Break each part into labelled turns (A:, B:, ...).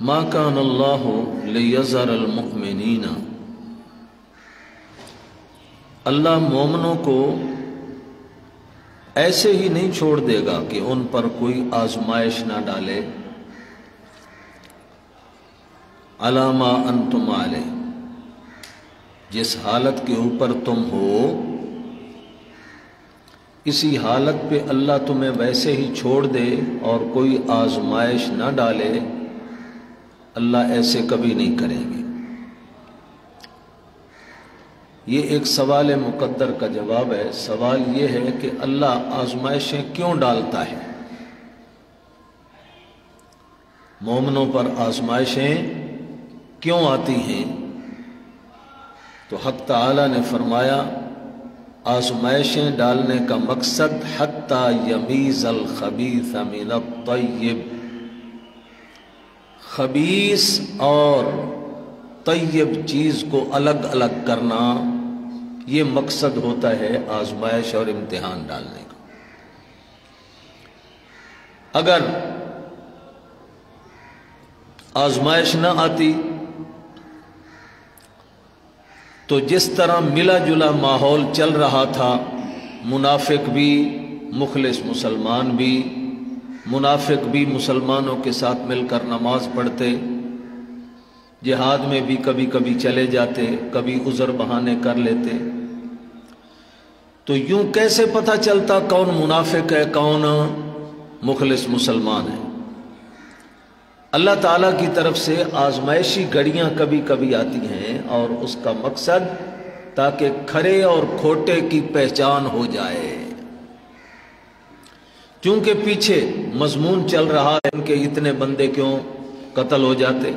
A: ما کان اللہ لیذر المؤمنین، اللہ مومنوں کو ایسے ہی نہیں چھوڑ دے گا کہ ان پر کوئی آزمائش نہ ڈالے، علی ما انتم علیہ، جس حالت کے اوپر تم ہو اسی حالت پہ اللہ تمہیں ویسے ہی چھوڑ دے اور کوئی آزمائش نہ ڈالے، اللہ ایسے کبھی نہیں کریں گے۔ یہ ایک سوال مقدر کا جواب ہے۔ سوال یہ ہے کہ اللہ آزمائشیں کیوں ڈالتا ہے؟ مومنوں پر آزمائشیں کیوں آتی ہیں؟ تو حق تعالی نے فرمایا آزمائشیں ڈالنے کا مقصد حتی یمیز الخبیث من الطیب، خبیث اور طیب چیز کو الگ الگ کرنا، یہ مقصد ہوتا ہے آزمائش اور امتحان ڈالنے کا۔ اگر آزمائش نہ آتی تو جس طرح ملا جلا ماحول چل رہا تھا، منافق بھی مخلص مسلمان بھی، منافق بھی مسلمانوں کے ساتھ مل کر نماز پڑھتے، جہاد میں بھی کبھی کبھی چلے جاتے، کبھی عذر بہانے کر لیتے، تو یوں کیسے پتہ چلتا کون منافق ہے کون مخلص مسلمان ہے؟ اللہ تعالیٰ کی طرف سے آزمائشی گھڑیاں کبھی کبھی آتی ہیں، اور اس کا مقصد تاکہ کھرے اور کھوٹے کی پہچان ہو جائے۔ چونکہ پیچھے مضمون چل رہا ہے ان کے اتنے بندے کیوں قتل ہو جاتے،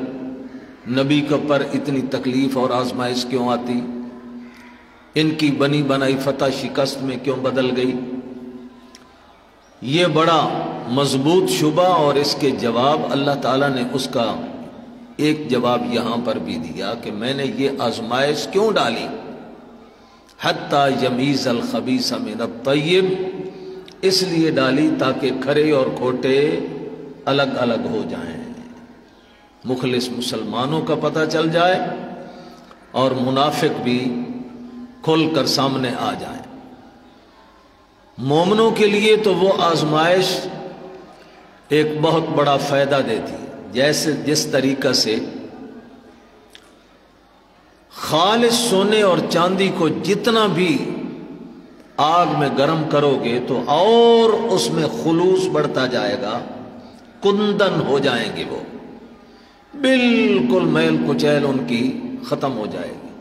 A: نبی کے پر اتنی تکلیف اور آزمائش کیوں آتی، ان کی بنی بنائی فتح شکست میں کیوں بدل گئی، یہ بڑا مضبوط شبہ، اور اس کے جواب اللہ تعالیٰ نے اس کا ایک جواب یہاں پر بھی دیا کہ میں نے یہ آزمائش کیوں ڈالی، حتی یمیز الخبیث من الطیب، اس لیے ڈالی تاکہ کھرے اور کھوٹے الگ الگ ہو جائیں، مخلص مسلمانوں کا پتہ چل جائے اور منافق بھی کھل کر سامنے آ جائیں۔ مومنوں کے لیے تو وہ آزمائش ایک بہت بڑا فائدہ دیتی ہے، جس طریقہ سے خالص سونے اور چاندی کو جتنا بھی آگ میں گرم کرو گے تو اور اس میں خلوص بڑھتا جائے گا، کندن ہو جائیں گے، وہ بالکل میل کچیل ان کی ختم ہو جائے گی،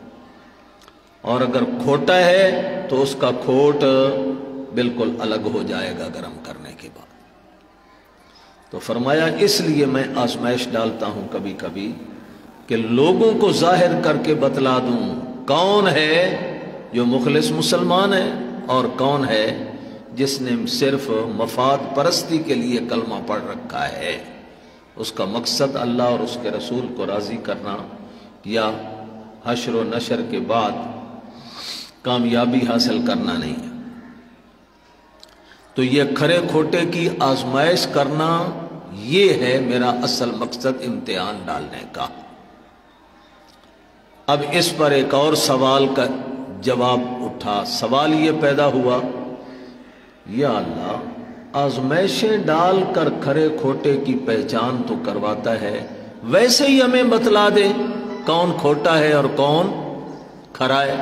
A: اور اگر کھوٹا ہے تو اس کا کھوٹ بالکل الگ ہو جائے گا گرم کرنے کے بعد۔ تو فرمایا اس لیے میں آزمائش ڈالتا ہوں کبھی کبھی کہ لوگوں کو ظاہر کر کے بتلا دوں کون ہے جو مخلص مسلمان ہے اور کون ہے جس نے صرف مفاد پرستی کے لیے کلمہ پڑھ رکھا ہے، اس کا مقصد اللہ اور اس کے رسول کو راضی کرنا یا حشر و نشر کے بعد کامیابی حاصل کرنا نہیں ہے۔ تو یہ کھرے کھوٹے کی آزمائش کرنا، یہ ہے میرا اصل مقصد امتحان ڈالنے کا۔ اب اس پر ایک اور سوال کا جواب اٹھا، سوال یہ پیدا ہوا، یا اللہ آزمائشیں ڈال کر کھرے کھوٹے کی پہچان تو کرواتا ہے، ویسے ہی ہمیں بتلا دے کون کھوٹا ہے اور کون کھرا ہے۔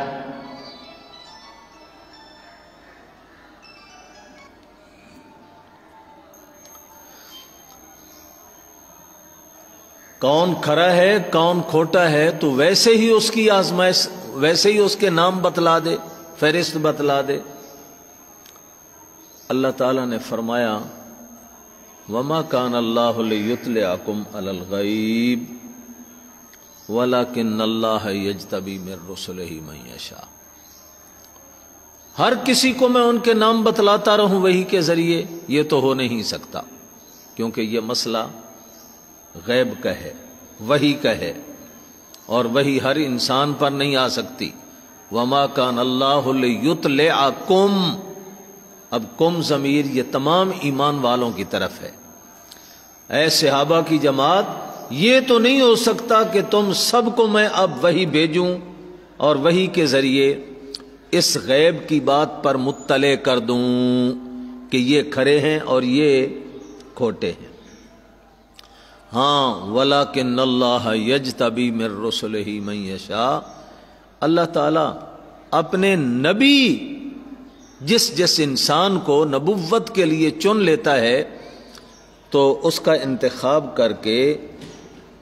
A: کون کھرا ہے کون کھوٹا ہے تو ویسے ہی اس کی آزمائش، ویسے ہی اس کے نام بتلا دے، فہرست بتلا دے۔ اللہ تعالیٰ نے فرمایا وَمَا كَانَ اللَّهُ لِيُطْلِعَكُمْ عَلَى الْغَيْبِ وَلَكِنَّ اللَّهَ يَجْتَبِي مِن رُّسُلِهِ مَن يَشَاءُ۔ ہر کسی کو میں ان کے نام بتلاتا رہوں وحی کے ذریعے، یہ تو ہو نہیں سکتا، کیونکہ یہ مسئلہ غیب کا ہے، وحی کا ہے، اور وحی ہر انسان پر نہیں آ سکتی۔ وَمَا كَانَ اللَّهُ لِيُطْلِعَكُمْ، اب کم ضمیر یہ تمام ایمان والوں کی طرف ہے۔ اے صحابہ کی جماعت، یہ تو نہیں ہو سکتا کہ تم سب کو میں اب وحی بھیجوں اور وحی کے ذریعے اس غیب کی بات پر مطلع کر دوں کہ یہ کھرے ہیں اور یہ کھوٹے ہیں۔ ہاں وَلَكِنَّ اللَّهَ يَجْتَبِي مِن رُّسُلِهِ مَن يَشَاءُ، اللہ تعالی اپنے نبی جس انسان کو نبوت کے لیے چن لیتا ہے تو اس کا انتخاب کر کے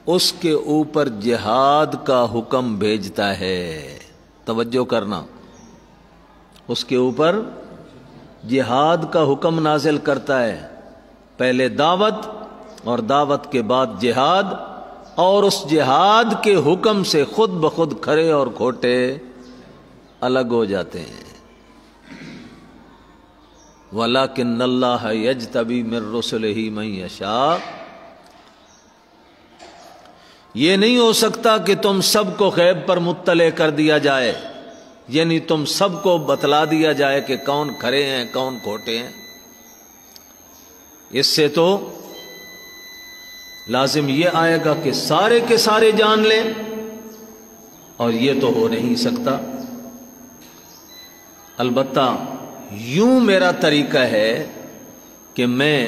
A: اس کے اوپر جہاد کا حکم بھیجتا ہے۔ توجہ کرنا، اس کے اوپر جہاد کا حکم نازل کرتا ہے، پہلے دعوت اور دعوت کے بعد جہاد، اور اس جہاد کے حکم سے خود بخود کھرے اور کھوٹے الگ ہو جاتے ہیں۔ وَلَكِنَّ اللَّهَ يَجْتَبِي مِن رُّسُلِهِ مَن يَشَاءُ، یہ نہیں ہو سکتا کہ تم سب کو غیب پر مطلع کر دیا جائے، یعنی تم سب کو بتلا دیا جائے کہ کون کھرے ہیں کون کھوٹے ہیں۔ اس سے تو لازم یہ آئے گا کہ سارے کے سارے جان لیں، اور یہ تو ہو نہیں سکتا۔ البتہ یوں میرا طریقہ ہے کہ میں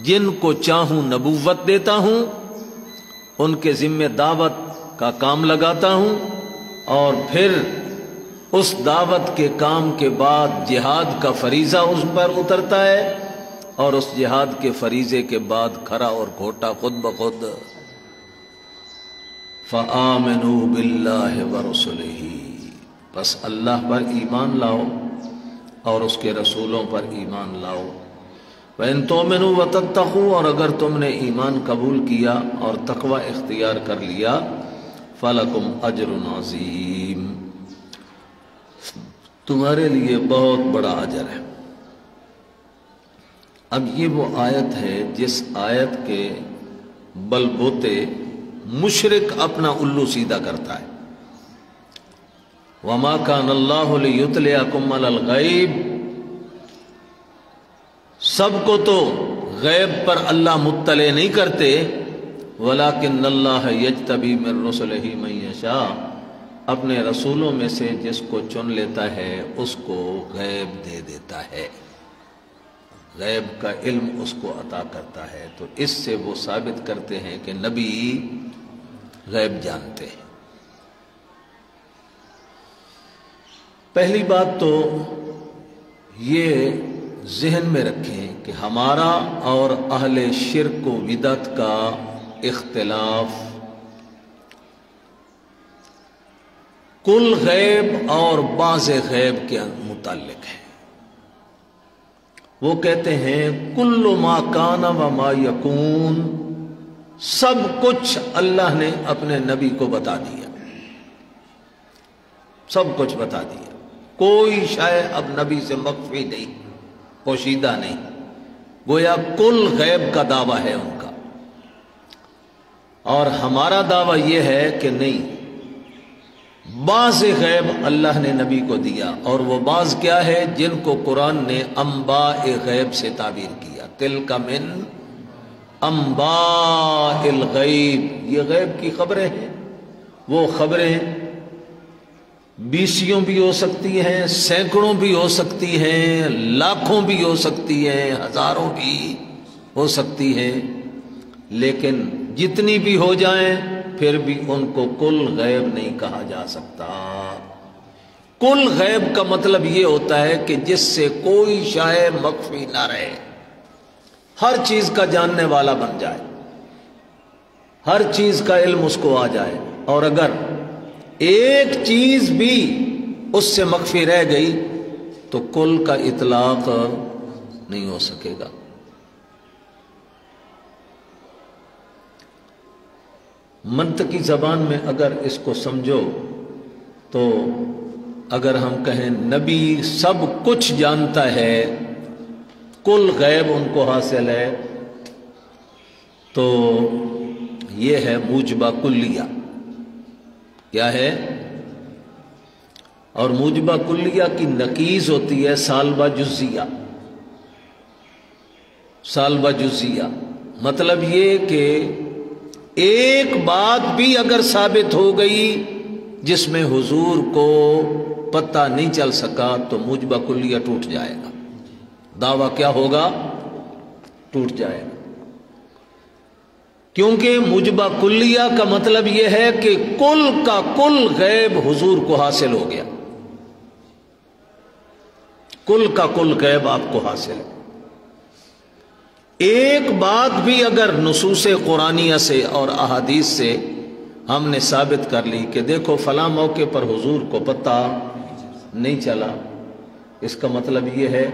A: جن کو چاہوں نبوت دیتا ہوں، ان کے ذمہ دعوت کا کام لگاتا ہوں، اور پھر اس دعوت کے کام کے بعد جہاد کا فریضہ اس پر اترتا ہے، اور اس جہاد کے فریضے کے بعد کھرا اور کھوٹا خود بخود۔ فآمنوا باللہ ورسلہ، بس اللہ پر ایمان لاؤ اور اس کے رسولوں پر ایمان لاؤ۔ وَإِن تُؤْمِنُوا وَتَتَّقُوا، اور اگر تم نے ایمان قبول کیا اور تقوی اختیار کر لیا، فَلَكُمْ أَجْرٌ عَظِيمٌ، تمہارے لیے بہت بڑا اجر ہے۔ اب یہ وہ آیت ہے جس آیت کے بل بوتے مشرک اپنا الو سیدھا کرتا ہے۔ وَمَا كَانَ اللَّهُ لِيُطْلِعَكُمْ عَلَى الْغَيْبِ، سب کو تو غیب پر اللہ مطلع نہیں کرتے، وَلَكِنَّ اللَّهَ يَجْتَبِي مِن رُّسُلِهِ مَن يَشَاءُ، اپنے رسولوں میں سے جس کو چن لیتا ہے اس کو غیب دے دیتا ہے، غیب کا علم اس کو عطا کرتا ہے۔ تو اس سے وہ ثابت کرتے ہیں کہ نبی غیب جانتے ہیں۔ پہلی بات تو یہ ذہن میں رکھیں کہ ہمارا اور اہل شرک و بدعت کا اختلاف کل غیب اور بعض غیب کے متعلق ہے۔ وہ کہتے ہیں کل ما کان و ما یکون، سب کچھ اللہ نے اپنے نبی کو بتا دیا، سب کچھ بتا دیا، کوئی شے اب نبی سے مخفی نہیں، پوشیدہ نہیں، گویا کل غیب کا دعویٰ ہے ان کا۔ اور ہمارا دعویٰ یہ ہے کہ نہیں، بعض غیب اللہ نے نبی کو دیا، اور وہ بعض کیا ہے جن کو قرآن نے انباء غیب سے تعبیر کیا، تلک من انباء الغیب، یہ غیب کی خبریں ہیں۔ وہ خبریں بیسیوں بھی ہو سکتی ہیں، سینکڑوں بھی ہو سکتی ہیں، لاکھوں بھی ہو سکتی ہیں، ہزاروں بھی ہو سکتی ہیں، لیکن جتنی بھی ہو جائیں پھر بھی ان کو کل غیب نہیں کہا جا سکتا۔ کل غیب کا مطلب یہ ہوتا ہے کہ جس سے کوئی شے مخفی نہ رہے، ہر چیز کا جاننے والا بن جائے، ہر چیز کا علم اس کو آ جائے، اور اگر ایک چیز بھی اس سے مخفی رہ گئی تو کل کا اطلاق نہیں ہو سکے گا۔ منطقی زبان میں اگر اس کو سمجھو تو اگر ہم کہیں نبی سب کچھ جانتا ہے، کل غیب ان کو حاصل ہے، تو یہ ہے موجبہ کلیہ۔ کیا ہے؟ اور موجبہ کلیہ کی نقیض ہوتی ہے سالبہ جزیہ۔ سالبہ جزیہ مطلب یہ کہ ایک بات بھی اگر ثابت ہو گئی جس میں حضور کو پتہ نہیں چل سکا تو موجبہ کلیہ ٹوٹ جائے گا، دعویٰ کیا ہوگا؟ ٹوٹ جائے گا۔ کیونکہ موجبہ کلیہ کا مطلب یہ ہے کہ کل کا کل غیب حضور کو حاصل ہو گیا، کل کا کل غیب آپ کو حاصل ہے۔ ایک بات بھی اگر نصوص قرآنیہ سے اور احادیث سے ہم نے ثابت کر لی کہ دیکھو فلاں موقع پر حضور کو پتہ نہیں چلا، اس کا مطلب یہ ہے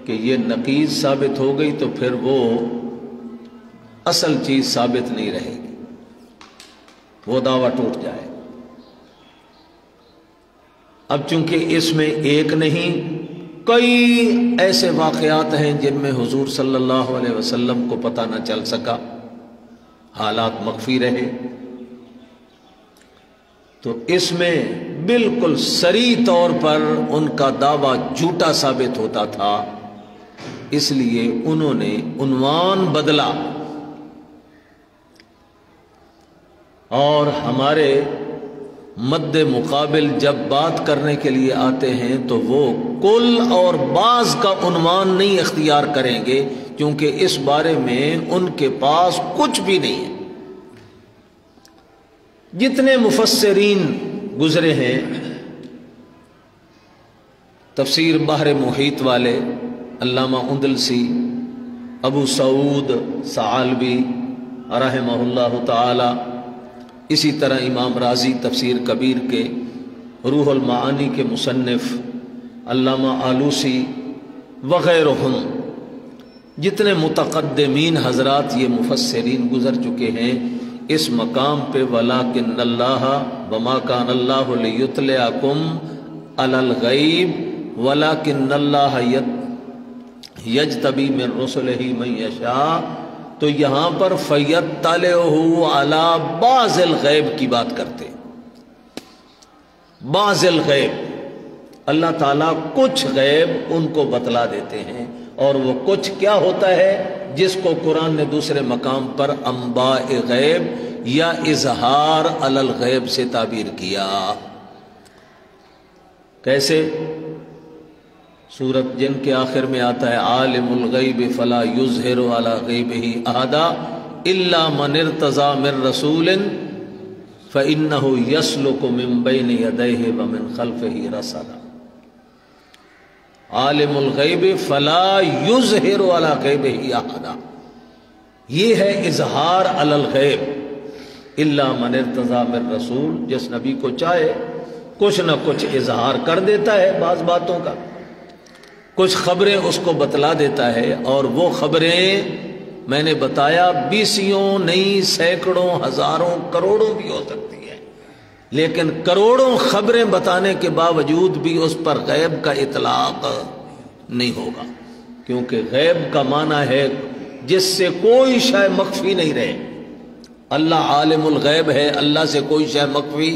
A: کہ یہ نقیض ثابت ہو گئی، تو پھر وہ اصل چیز ثابت نہیں رہے گی، وہ دعویٰ ٹوٹ جائے۔ اب چونکہ اس میں ایک نہیں کئی ایسے واقعات ہیں جن میں حضور صلی اللہ علیہ وسلم کو پتہ نہ چل سکا، حالات مخفی رہے، تو اس میں بالکل صریح طور پر ان کا دعویٰ جھوٹا ثابت ہوتا تھا، اس لیے انہوں نے عنوان بدلا اور ہمارے مد مقابل جب بات کرنے کے لیے آتے ہیں تو وہ کل اور بعض کا عنوان نہیں اختیار کریں گے، کیونکہ اس بارے میں ان کے پاس کچھ بھی نہیں ہے۔ جتنے مفسرین گزرے ہیں، تفسیر بحر محیط والے علامہ اندلسی، ابو سعود ثعالبی رحمہ اللہ تعالی، اسی طرح امام رازی تفسیر کبیر کے، روح المعانی کے مصنف علامہ آلوسی وغیرہم، جتنے متقدمین حضرات یہ مفسرین گزر چکے ہیں اس مقام پہ، وَلَٰكِنَّ اللَّهَ وَمَا كَانَ اللَّهُ لِيُطْلِعَكُمْ عَلَى الْغَيْبِ وَلَٰكِنَّ اللَّهَ يَجْتَبِي مِن رُّسُلِهِ مَن يَشَاءُ، تو یہاں پر فَيَطَّلِعُهُ عَلَى بَعْضِ الْغَيْبِ کی بات کرتے ہیں۔ بعض الغیب، اللہ تعالیٰ کچھ غیب ان کو بتلا دیتے ہیں، اور وہ کچھ کیا ہوتا ہے جس کو قرآن نے دوسرے مقام پر انباء غیب یا اظہار علی الغیب سے تعبیر کیا۔ کیسے؟ سورت جن کے آخر میں آتا ہے عالم الغیب فلا یظہر علی غیبہ احدا الا من ارتضی من رسول فانہ یسلک من بین یدیہ ومن خلفہ رصدا۔ عالم الغیب فلا یظہر علی غیبہ احدا، یہ ہے اظہار علی الغیب، الا من ارتضی من رسول، جس نبی کو چاہے کچھ نہ کچھ اظہار کر دیتا ہے، بعض باتوں کا کچھ خبریں اس کو بتلا دیتا ہے، اور وہ خبریں میں نے بتایا بیسیوں نہیں، سینکڑوں، ہزاروں، کروڑوں بھی ہو سکتی ہیں، لیکن کروڑوں خبریں بتانے کے باوجود بھی اس پر غیب کا اطلاق نہیں ہوگا، کیونکہ غیب کا معنی ہے جس سے کوئی شے مخفی نہیں رہے۔ اللہ عالم الغیب ہے، اللہ سے کوئی شے مخفی،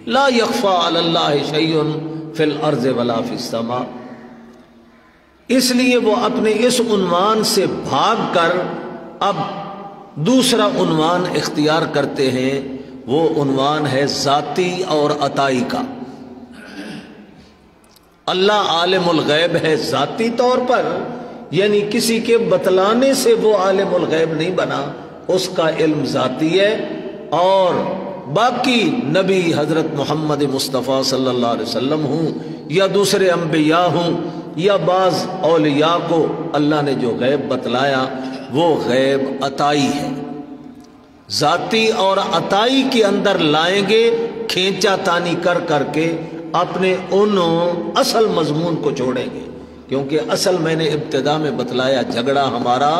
A: لا یخفی علی اللہ شیء فی الارض ولا فی السماء۔ اس لیے وہ اپنے اس عنوان سے بھاگ کر اب دوسرا عنوان اختیار کرتے ہیں، وہ عنوان ہے ذاتی اور عطائی کا۔ اللہ عالم الغیب ہے ذاتی طور پر، یعنی کسی کے بتلانے سے وہ عالم الغیب نہیں بنا، اس کا علم ذاتی ہے، اور باقی نبی حضرت محمد مصطفیٰ صلی اللہ علیہ وسلم ہوں یا دوسرے انبیاء ہوں یا بعض اولیاء کو اللہ نے جو غیب بتلایا وہ غیب عطائی ہے۔ ذاتی اور عطائی کے اندر لائیں گے کھینچا تانی کر کر کے، اپنے ان اصل مضمون کو چھوڑیں گے، کیونکہ اصل میں نے ابتدا میں بتلایا جھگڑا ہمارا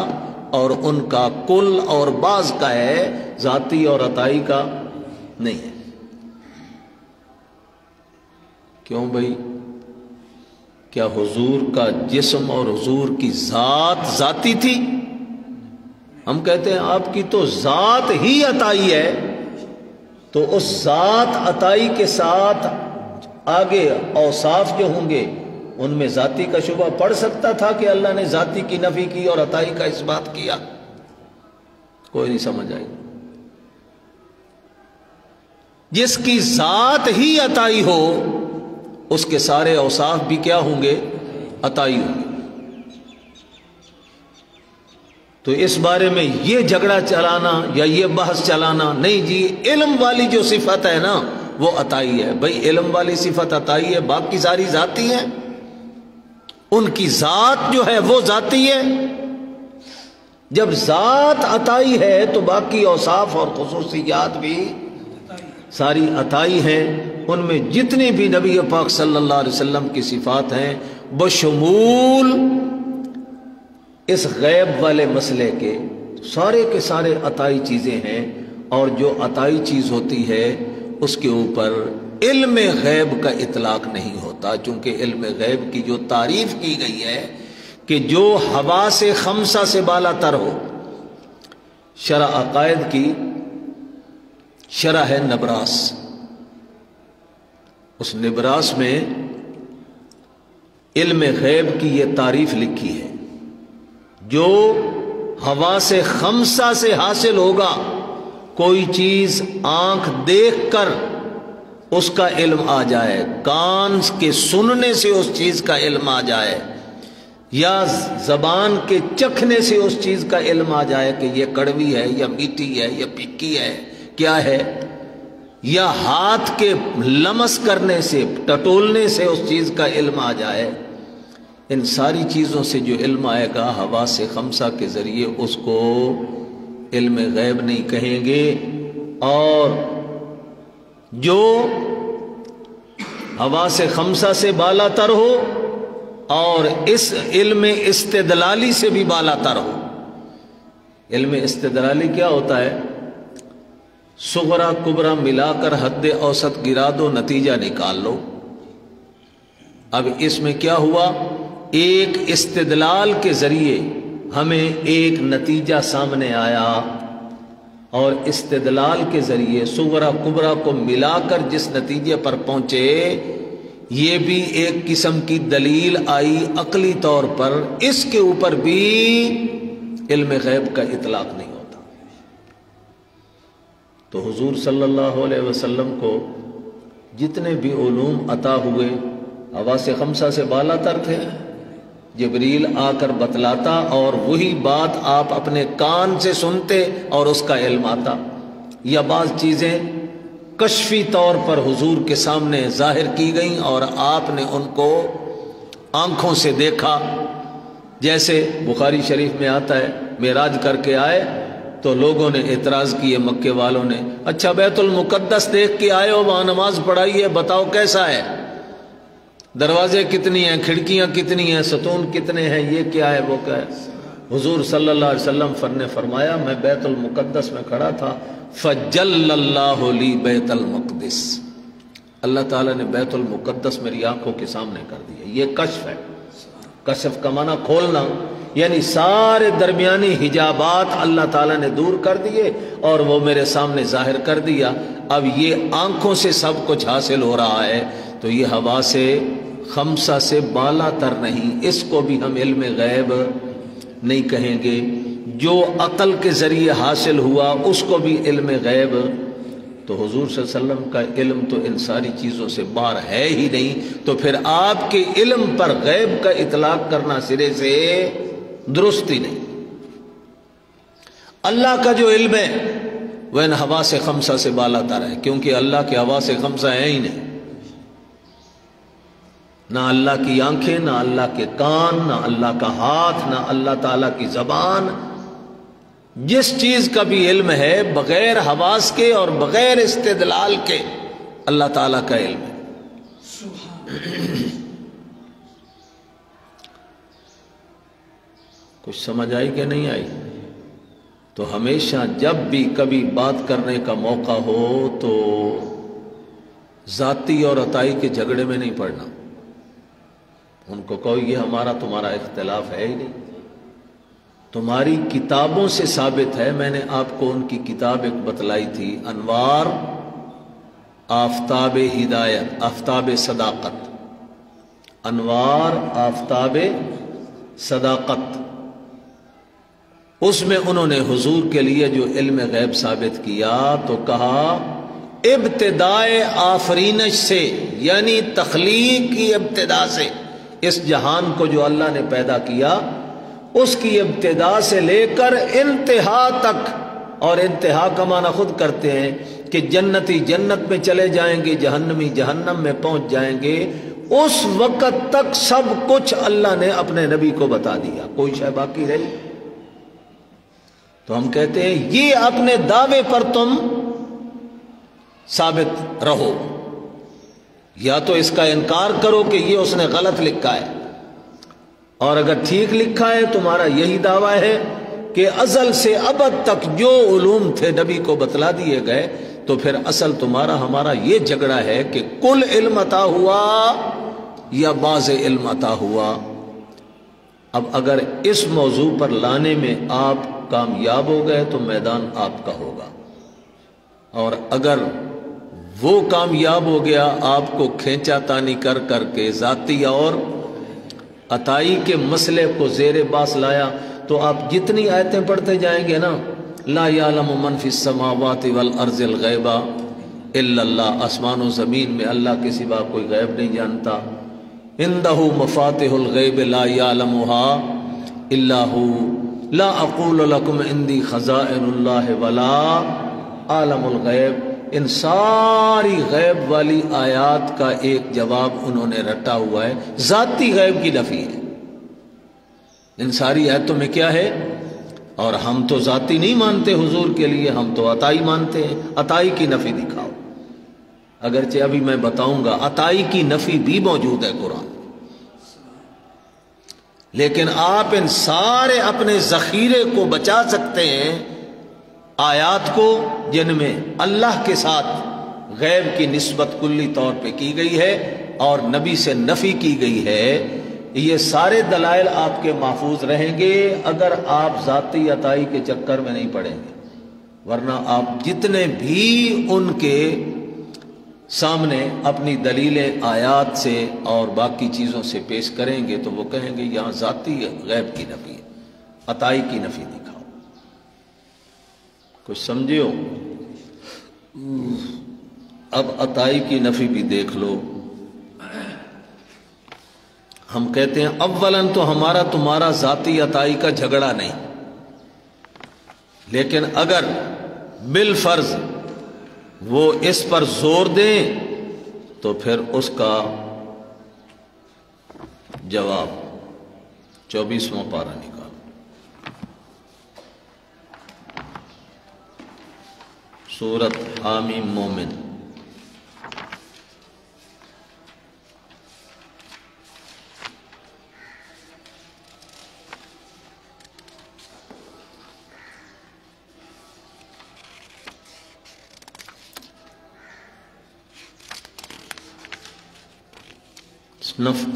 A: اور ان کا کل اور بعض کا ہے، ذاتی اور عطائی کا نہیں ہے۔ کیوں بھائی؟ کیا حضور کا جسم اور حضور کی ذات ذاتی تھی؟ ہم کہتے ہیں آپ کی تو ذات ہی عطائی ہے، تو اس ذات عطائی کے ساتھ آگے اوصاف جو ہوں گے ان میں ذاتی کا شبہ پڑ سکتا تھا کہ اللہ نے ذاتی کی نفی کی اور عطائی کا اثبات کیا؟ کوئی نہیں سمجھ آئی۔ جس کی ذات ہی عطائی ہو اس کے سارے اوصاف بھی کیا ہوں گے؟ عطائی ہوں گے۔ تو اس بارے میں یہ جھگڑا چلانا یا یہ بحث چلانا نہیں جی، علم والی جو صفت ہے نا وہ عطائی ہے۔ بھئی علم والی صفت عطائی ہے، باقی ساری ذاتی ہے، ان کی ذات جو ہے وہ ذاتی ہے۔ جب ذات عطائی ہے تو باقی اوصاف اور خصوصیات بھی ساری عطائی ہیں۔ ان میں جتنی بھی نبی پاک صلی اللہ علیہ وسلم کی صفات ہیں بشمول اس غیب والے مسئلے کے سارے عطائی چیزیں ہیں، اور جو عطائی چیز ہوتی ہے اس کے اوپر علم غیب کا اطلاق نہیں ہوتا، چونکہ علم غیب کی جو تعریف کی گئی ہے کہ جو حواس خمسہ سے بالا تر ہو۔ شرح عقائد کی شرح ہے نبراس، اس نبراس میں علم غیب کی یہ تعریف لکھی ہے، جو حواس خمسہ سے حاصل ہوگا، کوئی چیز آنکھ دیکھ کر اس کا علم آ جائے، کان کے سننے سے اس چیز کا علم آ جائے، یا زبان کے چکھنے سے اس چیز کا علم آ جائے کہ یہ کڑوی ہے یا میٹھی ہے یا پھیکی ہے کیا ہے، یا ہاتھ کے لمس کرنے سے ٹٹولنے سے اس چیز کا علم آ جائے، ان ساری چیزوں سے جو علم آئے گا حواس خمسہ کے ذریعے اس کو علم غیب نہیں کہیں گے۔ اور جو حواس خمسہ سے بالا تر ہو اور اس علم استدلالی سے بھی بالا تر ہو۔ علم استدلالی کیا ہوتا ہے؟ صغرا کبرا ملا کر حد اوسط گرا دو، نتیجہ نکال لو۔ اب اس میں کیا ہوا؟ ایک استدلال کے ذریعے ہمیں ایک نتیجہ سامنے آیا، اور استدلال کے ذریعے صغرا کبرا کو ملا کر جس نتیجے پر پہنچے، یہ بھی ایک قسم کی دلیل آئی عقلی طور پر، اس کے اوپر بھی علم غیب کا اطلاق نہیں ہوتا۔ تو حضور صلی اللہ علیہ وسلم کو جتنے بھی علوم عطا ہوئے حواس خمسہ سے بالا تر تھے، جبریل آ کر بتلاتا اور وہی بات آپ اپنے کان سے سنتے اور اس کا علم آتا، یا بعض چیزیں کشفی طور پر حضور کے سامنے ظاہر کی گئیں اور آپ نے ان کو آنکھوں سے دیکھا۔ جیسے بخاری شریف میں آتا ہے معراج کر کے آئے تو لوگوں نے اعتراض کیے، مکے والوں نے، اچھا بیت المقدس دیکھ کے آئے ہو، وہاں نماز پڑھائی ہے، بتاؤ کیسا ہے، دروازے کتنی ہیں، کھڑکیاں کتنی ہیں، ستون کتنے ہیں، یہ کیا ہے وہ کیا ہے۔ حضور صلی اللہ علیہ وسلم نے فرمایا میں بیت المقدس میں کھڑا تھا، فجل اللہ لی بیت المقدس، اللہ تعالیٰ نے بیت المقدس میری آنکھوں کے سامنے کر دیا۔ یہ کشف ہے، کشف کا معنی کھولنا، یعنی سارے درمیانی حجابات اللہ تعالیٰ نے دور کر دیے اور وہ میرے سامنے ظاہر کر دیا۔ اب یہ آنکھوں سے سب کچھ حاصل ہو رہا ہے، تو یہ حواس خمسہ سے بالا تر نہیں، اس کو بھی ہم علم غیب نہیں کہیں گے۔ جو عقل کے ذریعے حاصل ہوا اس کو بھی علم غیب، تو حضور صلی اللہ علیہ وسلم کا علم تو ان ساری چیزوں سے باہر ہے ہی نہیں، تو پھر آپ کے علم پر غیب کا اطلاق کرنا سرے سے درست ہی نہیں۔ اللہ کا جو علم ہے وہ ان حواس خمسہ سے بالا تر ہے، کیونکہ اللہ کے حواس خمسہ ہیں ہی نہیں، نہ اللہ کی آنکھیں، نہ اللہ کے کان، نہ اللہ کا ہاتھ، نہ اللہ تعالیٰ کی زبان۔ جس چیز کا بھی علم ہے بغیر حواس کے اور بغیر استدلال کے اللہ تعالیٰ کا علم ہے۔ کچھ سمجھ آئی کہ نہیں آئی؟ تو ہمیشہ جب بھی کبھی بات کرنے کا موقع ہو تو ذاتی اور عطائی کے جھگڑے میں نہیں پڑنا۔ ان کو کہو یہ ہمارا تمہارا اختلاف ہے ہی نہیں، تمہاری کتابوں سے ثابت ہے۔ میں نے آپ کو ان کی کتاب ایک بتلائی تھی، انوار آفتاب ہدایت، آفتاب صداقت، انوار آفتاب صداقت۔ اس میں انہوں نے حضور کے لیے جو علم غیب ثابت کیا تو کہا ابتدائے آفرینش سے، یعنی تخلیق کی ابتدا سے، اس جہان کو جو اللہ نے پیدا کیا اس کی ابتدا سے لے کر انتہا تک، اور انتہا کا معنی خود کرتے ہیں کہ جنتی جنت میں چلے جائیں گے، جہنمی جہنم میں پہنچ جائیں گے، اس وقت تک سب کچھ اللہ نے اپنے نبی کو بتا دیا، کوئی شے باقی رہی؟ تو ہم کہتے ہیں یہ اپنے دعوے پر تم ثابت رہو، یا تو اس کا انکار کرو کہ یہ اس نے غلط لکھا ہے، اور اگر ٹھیک لکھا ہے تمہارا یہی دعویٰ ہے کہ ازل سے ابد تک جو علوم تھے نبی کو بتلا دیے گئے، تو پھر اصل تمہارا ہمارا یہ جھگڑا ہے کہ کل علم عطا ہوا یا بعض علم عطا ہوا۔ اب اگر اس موضوع پر لانے میں آپ کامیاب ہو گئے تو میدان آپ کا ہوگا، اور اگر وہ کامیاب ہو گیا آپ کو کھینچا تانی کر کر کے ذاتی اور عطائی کے مسئلے کو زیر باس لایا، تو آپ جتنی آیتیں پڑھتے جائیں گے نا، لا یعلم من فی السماوات والارض الغیب الا اللہ، آسمان و زمین میں اللہ کے سوا کوئی غیب نہیں جانتا، عندہ مفاتح الغیب لا یعلمها الا هو، لا اقول لکم عندی خزائن اللہ ولا عالم الغیب۔ ان ساری غیب والی آیات کا ایک جواب انہوں نے رٹا ہوا ہے، ذاتی غیب کی نفی ہے۔ ان ساری آیتوں میں کیا ہے؟ اور ہم تو ذاتی نہیں مانتے حضور کے لیے، ہم تو عطائی مانتے ہیں، عطائی کی نفی دکھاؤ۔ اگرچہ ابھی میں بتاؤں گا عطائی کی نفی بھی موجود ہے قرآن، لیکن آپ ان سارے اپنے ذخیرے کو بچا سکتے ہیں آیات کو جن میں اللہ کے ساتھ غیب کی نسبت کلی طور پہ کی گئی ہے اور نبی سے نفی کی گئی ہے۔ یہ سارے دلائل آپ کے محفوظ رہیں گے اگر آپ ذاتی عطائی کے چکر میں نہیں پڑیں گے، ورنہ آپ جتنے بھی ان کے سامنے اپنی دلیلیں آیات سے اور باقی چیزوں سے پیش کریں گے تو وہ کہیں گے یہاں ذاتی غیب کی نفی ہے، عطائی کی نفی دکھاؤ۔ کچھ سمجھے ہو؟ اب عطائی کی نفی بھی دیکھ لو۔ ہم کہتے ہیں اولاً تو ہمارا تمہارا ذاتی عطائی کا جھگڑا نہیں، لیکن اگر بالفرض وہ اس پر زور دیں تو پھر اس کا جواب 24واں پارہ نکالو۔ سورۃ حامیم مومن،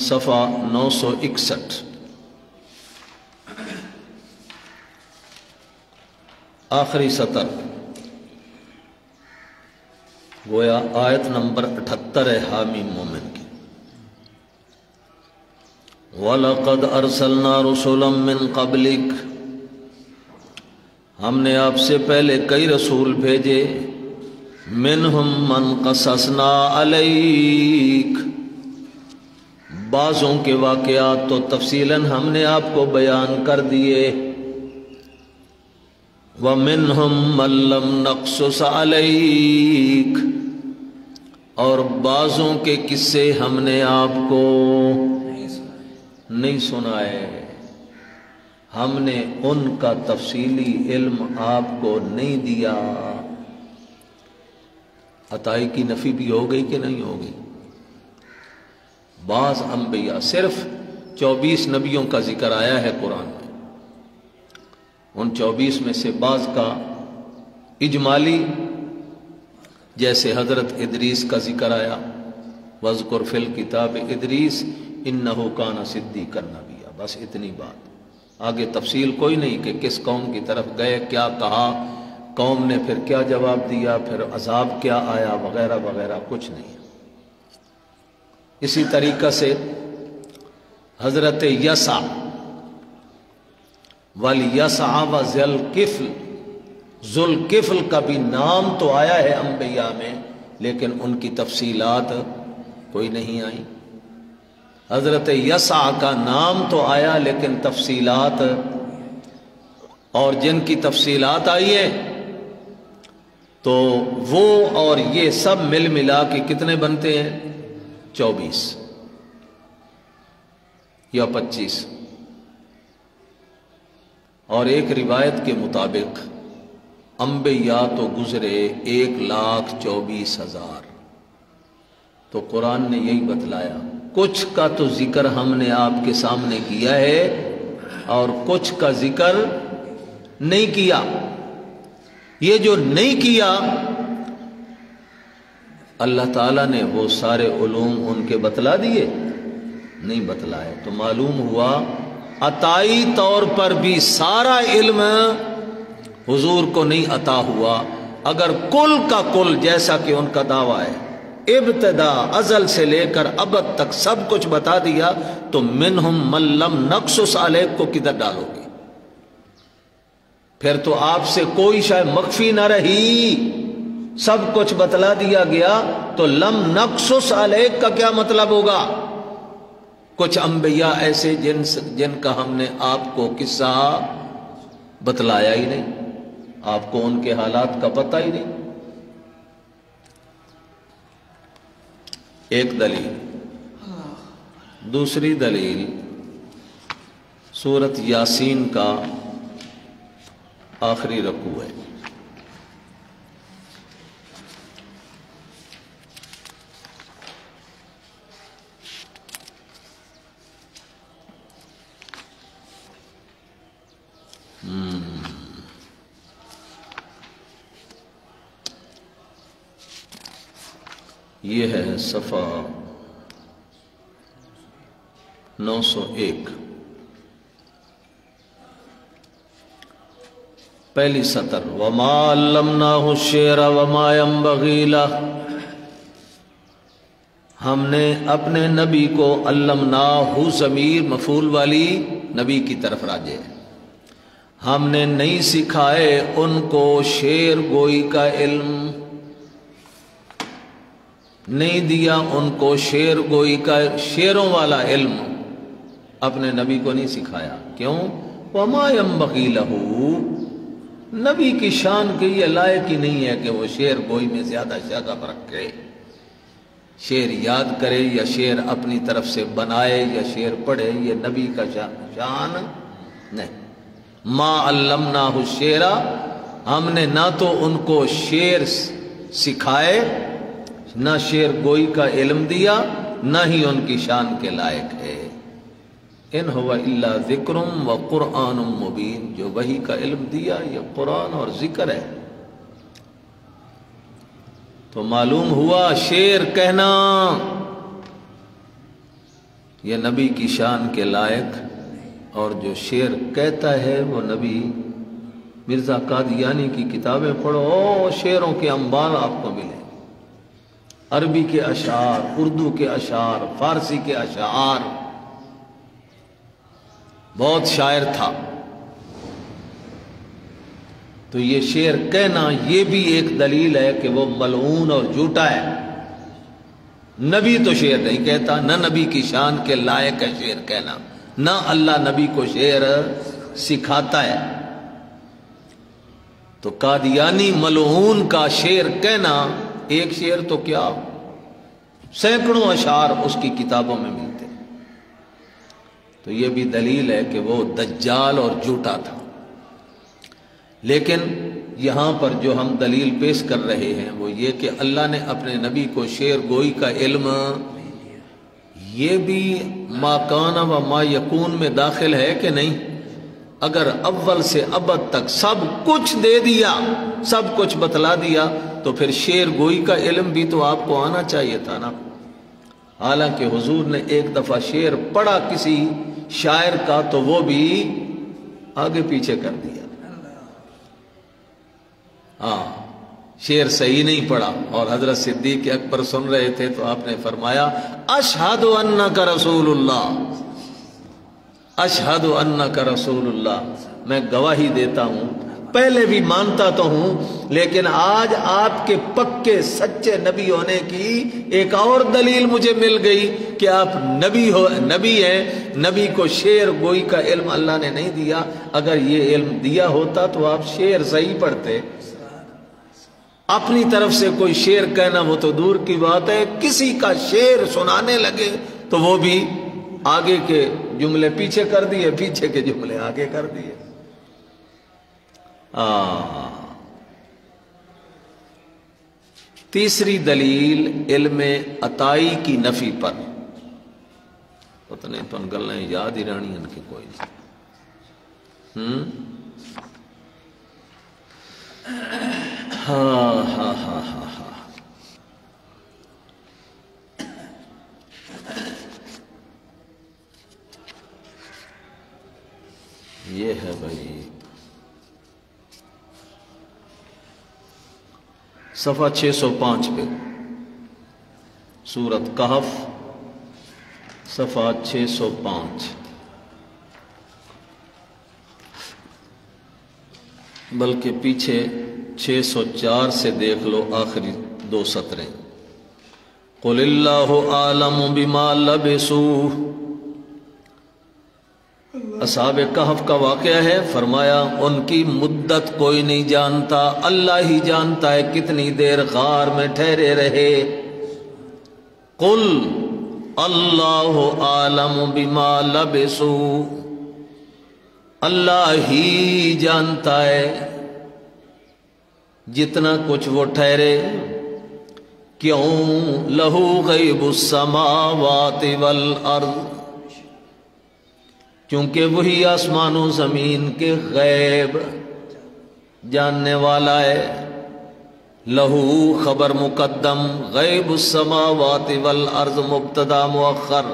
A: صفحہ 961، آخری سطر، گویا آیت نمبر 78 ہے حامیم مومن کی۔ وَلَقَدْ أَرْسَلْنَا رُسُلًا مِّن قَبْلِكَ، ہم نے آپ سے پہلے کئی رسول بھیجے، مِنْهُمْ مَنْ قَصَصْنَا عَلَيْكَ، بعضوں کے واقعات تو تفصیلاً ہم نے آپ کو بیان کر دیے، وَمِنْهُمْ مَنْ لَمْ نَقْصُصْ عَلَيْكَ، اور بعضوں کے قصے ہم نے آپ کو نہیں سنائے، ہم نے ان کا تفصیلی علم آپ کو نہیں دیا۔ عطائی کی نفی بھی ہو گئی کہ نہیں ہو گئی؟ بعض انبیاء، صرف 24 نبیوں کا ذکر آیا ہے قرآن میں، ان 24 میں سے بعض کا اجمالی، جیسے حضرت ادریس کا ذکر آیا، وَاذْكُرْ فِي الْكِتَابِ ادریس إِنَّهُ كَانَ صِدِّيقًا نَبِيًّا، بس اتنی بات، آگے تفصیل کوئی نہیں کہ کس قوم کی طرف گئے، کیا کہا، قوم نے پھر کیا جواب دیا، پھر عذاب کیا آیا، وغیرہ وغیرہ، کچھ نہیں۔ اسی طریقہ سے حضرت یسع وَلْيَسْعَ وَذِلْكِفْلِ، ذوالکفل کا بھی نام تو آیا ہے انبیاء میں، لیکن ان کی تفصیلات کوئی نہیں آئی۔ حضرت یسع کا نام تو آیا لیکن تفصیلات، اور جن کی تفصیلات آئی ہے تو وہ اور یہ سب مل ملا کے کتنے بنتے ہیں؟ 24 یا 25، اور ایک روایت کے مطابق انبیاء تو گزرے 1,24,000۔ تو قرآن نے یہی بتلایا، کچھ کا تو ذکر ہم نے آپ کے سامنے کیا ہے اور کچھ کا ذکر نہیں کیا۔ یہ جو نہیں کیا اللہ تعالیٰ نے وہ سارے علوم ان کے بتلا دیے؟ نہیں بتلائے۔ تو معلوم ہوا عطائی طور پر بھی سارا علم حضور کو نہیں عطا ہوا۔ اگر کل کا کل جیسا کہ ان کا دعویٰ ہے، ابتدا ازل سے لے کر ابد تک سب کچھ بتا دیا، تو منہم من لم نقصص علیک کو کدھر ڈالو گے؟ پھر تو آپ سے کوئی شے مخفی نہ رہی، سب کچھ بتلا دیا گیا۔ تو لم نقصص علیک کا کیا مطلب ہوگا؟ کچھ انبیاء ایسے جن کا ہم نے آپ کو قصہ بتلایا ہی نہیں، آپ کو ان کے حالات کا پتہ ہی نہیں۔ ایک دلیل۔ دوسری دلیل سورۃ یاسین کا آخری رکوع ہے۔ یہ ہے صفحہ 901، پہلی سطر، وما علمناہ الشعر وما ينبغی لہ، ہم نے اپنے نبی کو علمناہ، ضمیر مفعول والی نبی کی طرف راجع ہے، ہم نے نہیں سکھائے ان کو شعر گوئی کا علم، نہیں دیا ان کو شعر گوئی کا، شعروں والا علم اپنے نبی کو نہیں سکھایا۔ کیوں؟ وما ينبغی لہ، نبی کی شان کے یہ لائق ہی نہیں ہے کہ وہ شعر گوئی میں زیادہ شغف رکھے، شعر یاد کرے یا شعر اپنی طرف سے بنائے یا شعر پڑھے، یہ نبی کا شان نہیں۔ ما علمناہ الشعر، ہم نے نہ تو ان کو شعر سکھائے، نہ شعر گوئی کا علم دیا، نہ ہی ان کی شان کے لائق ہے۔ ان هو الا ذکر و قرآن مبین، جو وحی کا علم دیا یہ قرآن اور ذکر ہے۔ تو معلوم ہوا شعر کہنا یہ نبی کی شان کے لائق، اور جو شعر کہتا ہے وہ نبی۔ مرزا قادیانی کی کتابیں پڑھو، شعروں کے انبار آپ کو ملیں، عربی کے اشعار، اردو کے اشعار، فارسی کے اشعار، بہت شاعر تھا۔ تو یہ شعر کہنا یہ بھی ایک دلیل ہے کہ وہ ملعون اور جھوٹا ہے۔ نبی تو شعر نہیں کہتا، نہ نبی کی شان کے لائق ہے شعر کہنا، نہ اللہ نبی کو شعر سکھاتا ہے۔ تو قادیانی ملعون کا شعر کہنا، ایک شعر تو کیا سینکڑوں اشعار اس کی کتابوں میں ملتے ہیں۔ تو یہ بھی دلیل ہے کہ وہ دجال اور جھوٹا تھا۔ لیکن یہاں پر جو ہم دلیل پیش کر رہے ہیں وہ یہ کہ اللہ نے اپنے نبی کو شعر گوئی کا علم، یہ بھی ما کان و ما یکون میں داخل ہے کہ نہیں؟ اگر اول سے ابد تک سب کچھ دے دیا، سب کچھ بتلا دیا، تو پھر شعر گوئی کا علم بھی تو آپ کو آنا چاہیے تھا نا۔ حالانکہ حضور نے ایک دفعہ شعر پڑھا کسی شاعر کا تو وہ بھی آگے پیچھے کر دیا۔ ہاں، شعر صحیح نہیں پڑھا، اور حضرت صدیق اکبر سن رہے تھے تو آپ نے فرمایا اشہد انک رسول اللہ، اشہد انک رسول اللہ، میں گواہی دیتا ہوں پہلے بھی مانتا تو ہوں، لیکن آج آپ کے پکے سچے نبی ہونے کی ایک اور دلیل مجھے مل گئی کہ آپ نبی ہیں۔ نبی کو شعر گوئی کا علم اللہ نے نہیں دیا، اگر یہ علم دیا ہوتا تو آپ شعر صحیح پڑھتے۔ اپنی طرف سے کوئی شعر کہنا وہ تو دور کی بات ہے، کسی کا شعر سنانے لگے تو وہ بھی آگے کے جملے پیچھے کر دیے، پیچھے کے جملے آگے کر دیے۔ تیسری دلیل علم عطائی کی نفی پر، اتنے پن گلیں یاد ہی رہنی ان کی کوئی نہیں۔ ہاں یہ ہے بھائی صفحہ 605 پہ، سورۃ کہف صفحہ 605، بلکہ پیچھے 604 سے دیکھ لو آخری 2 سطریں۔ قل اللہ عالم بما لبثوا، اصحاب کہف کا واقعہ ہے، فرمایا ان کی مدت کوئی نہیں جانتا، اللہ ہی جانتا ہے کتنی دیر غار میں ٹھہرے رہے۔ قل اللہ عالم بما لبثوا، اللہ ہی جانتا ہے جتنا کچھ وہ ٹھہرے۔ کیوں؟ لہو غیب السماوات والارض، کیونکہ وہی آسمان و زمین کے غیب جاننے والا ہے۔ لہو خبر مقدم، غیب السماوات والارض مبتدا مؤخر،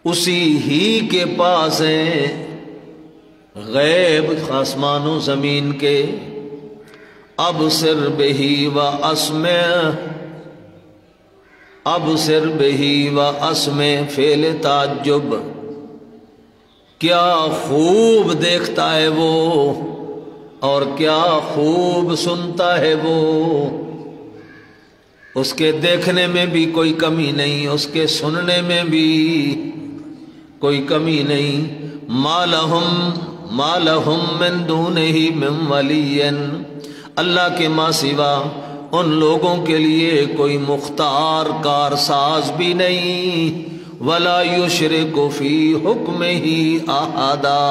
A: اسی ہی کے پاس ہیں غیب آسمان و زمین کے۔ ابصر بہی و اسمع، ابصر بہی و اسمع فعل تعجب، کیا خوب دیکھتا ہے وہ اور کیا خوب سنتا ہے وہ۔ اس کے دیکھنے میں بھی کوئی کمی نہیں، اس کے سننے میں بھی کوئی کمی نہیں۔ ما لہم من دونہ من ولی، اللہ کے ماں سوا ان لوگوں کے لیے کوئی مختار کار ساز بھی نہیں۔ ولا یشرک فی حکمہ احدا،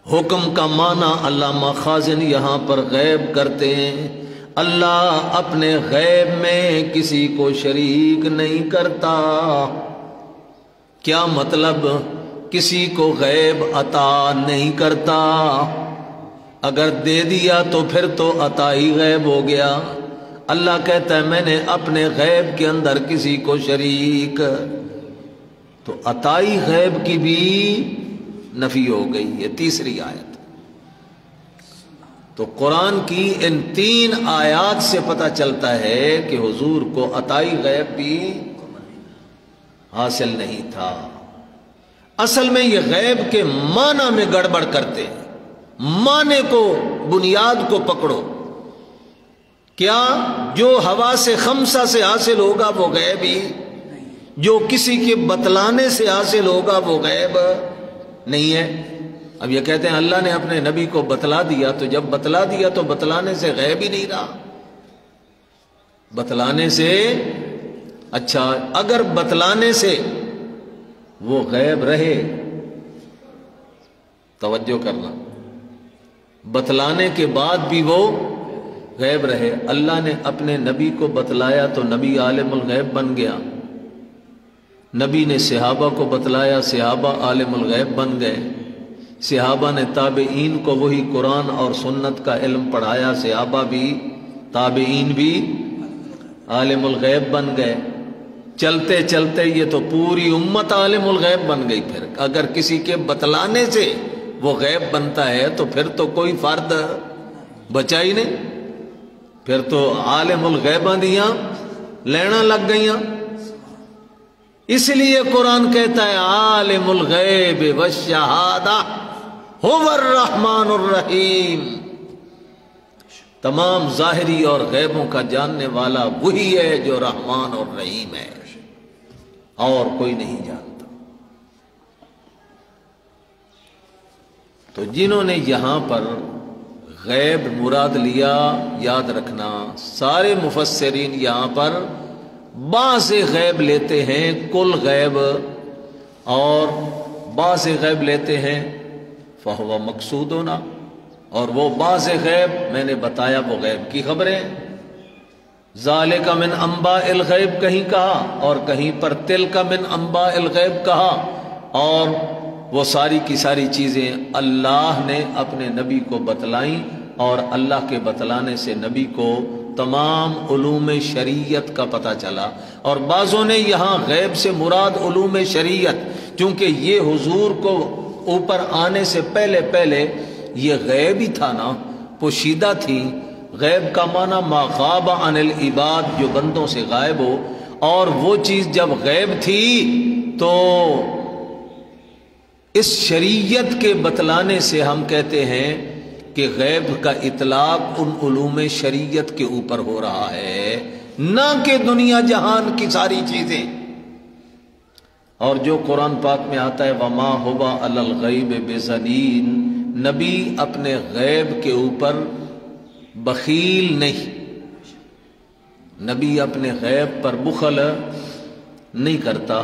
A: حکم کا معنی علامہ خازن یہاں پر غیب کرتے ہیں۔ اللہ اپنے غیب میں کسی کو شریک نہیں کرتا۔ کیا مطلب؟ کسی کو غیب عطا نہیں کرتا، اگر دے دیا تو پھر تو عطا ہی غیب ہو گیا۔ اللہ کہتا ہے میں نے اپنے غیب کے اندر کسی کو شریک، تو عطائی غیب کی بھی نفی ہو گئی۔ یہ تیسری آیت۔ تو قرآن کی ان 3 آیات سے پتہ چلتا ہے کہ حضور کو عطائی غیب بھی حاصل نہیں تھا۔ اصل میں یہ غیب کے معنی میں گڑبڑ کرتے ہیں، معنی کو بنیاد کو پکڑو۔ کیا جو حواس خمسہ سے حاصل ہوگا وہ غیب ہی، جو کسی کے بتلانے سے حاصل ہوگا وہ غیب نہیں ہے۔ اب یہ کہتے ہیں اللہ نے اپنے نبی کو بتلا دیا، تو جب بتلا دیا تو بتلانے سے غیب ہی نہیں رہا۔ بتلانے سے، اچھا اگر بتلانے سے وہ غیب رہے، توجہ کرنا، بتلانے کے بعد بھی وہ غیب رہے، اللہ نے اپنے نبی کو بتلایا تو نبی عالم الغیب بن گیا، نبی نے صحابہ کو بتلایا، صحابہ عالم الغیب بن گئے، صحابہ نے تابعین کو وہی قرآن اور سنت کا علم پڑھایا، صحابہ بھی تابعین بھی عالم الغیب بن گئے۔ چلتے چلتے یہ تو پوری امت عالم الغیب بن گئی۔ پھر اگر کسی کے بتلانے سے وہ غیب بنتا ہے تو پھر تو کوئی فرد بچا ہی نہیں، پھر تو عالم الغیباں دیاں لینا لگ گئیاں۔ اس لیے قرآن کہتا ہے عالم الغیب والشہادہ، هو الرحمن الرحیم، تمام ظاہری اور غیبوں کا جاننے والا وہی ہے جو رحمان اور رحیم ہے، اور کوئی نہیں جانتا۔ تو جنہوں نے یہاں پر غیب مراد لیا، یاد رکھنا سارے مفسرین یہاں پر بعض غیب لیتے ہیں، کل غیب، اور بعض غیب لیتے ہیں فہو مقصودنا، اور وہ بعض غیب میں نے بتایا وہ غیب کی خبریں، ذالک من انباء الغیب کہیں کہا، اور کہیں پر تلک من انباء الغیب کہا، اور وہ ساری کی ساری چیزیں اللہ نے اپنے نبی کو بتلائیں، اور اللہ کے بتلانے سے نبی کو تمام علوم شریعت کا پتہ چلا۔ اور بعضوں نے یہاں غیب سے مراد علوم شریعت، چونکہ یہ حضور کو اوپر آنے سے پہلے پہلے یہ غیب ہی تھا نا، پوشیدہ تھی۔ غیب کا معنی ما غاب عن العباد، جو بندوں سے غائب ہو، اور وہ چیز جب غیب تھی تو اس شریعت کے بتلانے سے ہم کہتے ہیں کہ غیب کا اطلاق ان علوم شریعت کے اوپر ہو رہا ہے، نہ کہ دنیا جہان کی ساری چیزیں۔ اور جو قرآن پاک میں آتا ہے وما هو علی الغیب بضنین، نبی اپنے غیب کے اوپر بخیل نہیں، نبی اپنے غیب پر بخل نہیں کرتا۔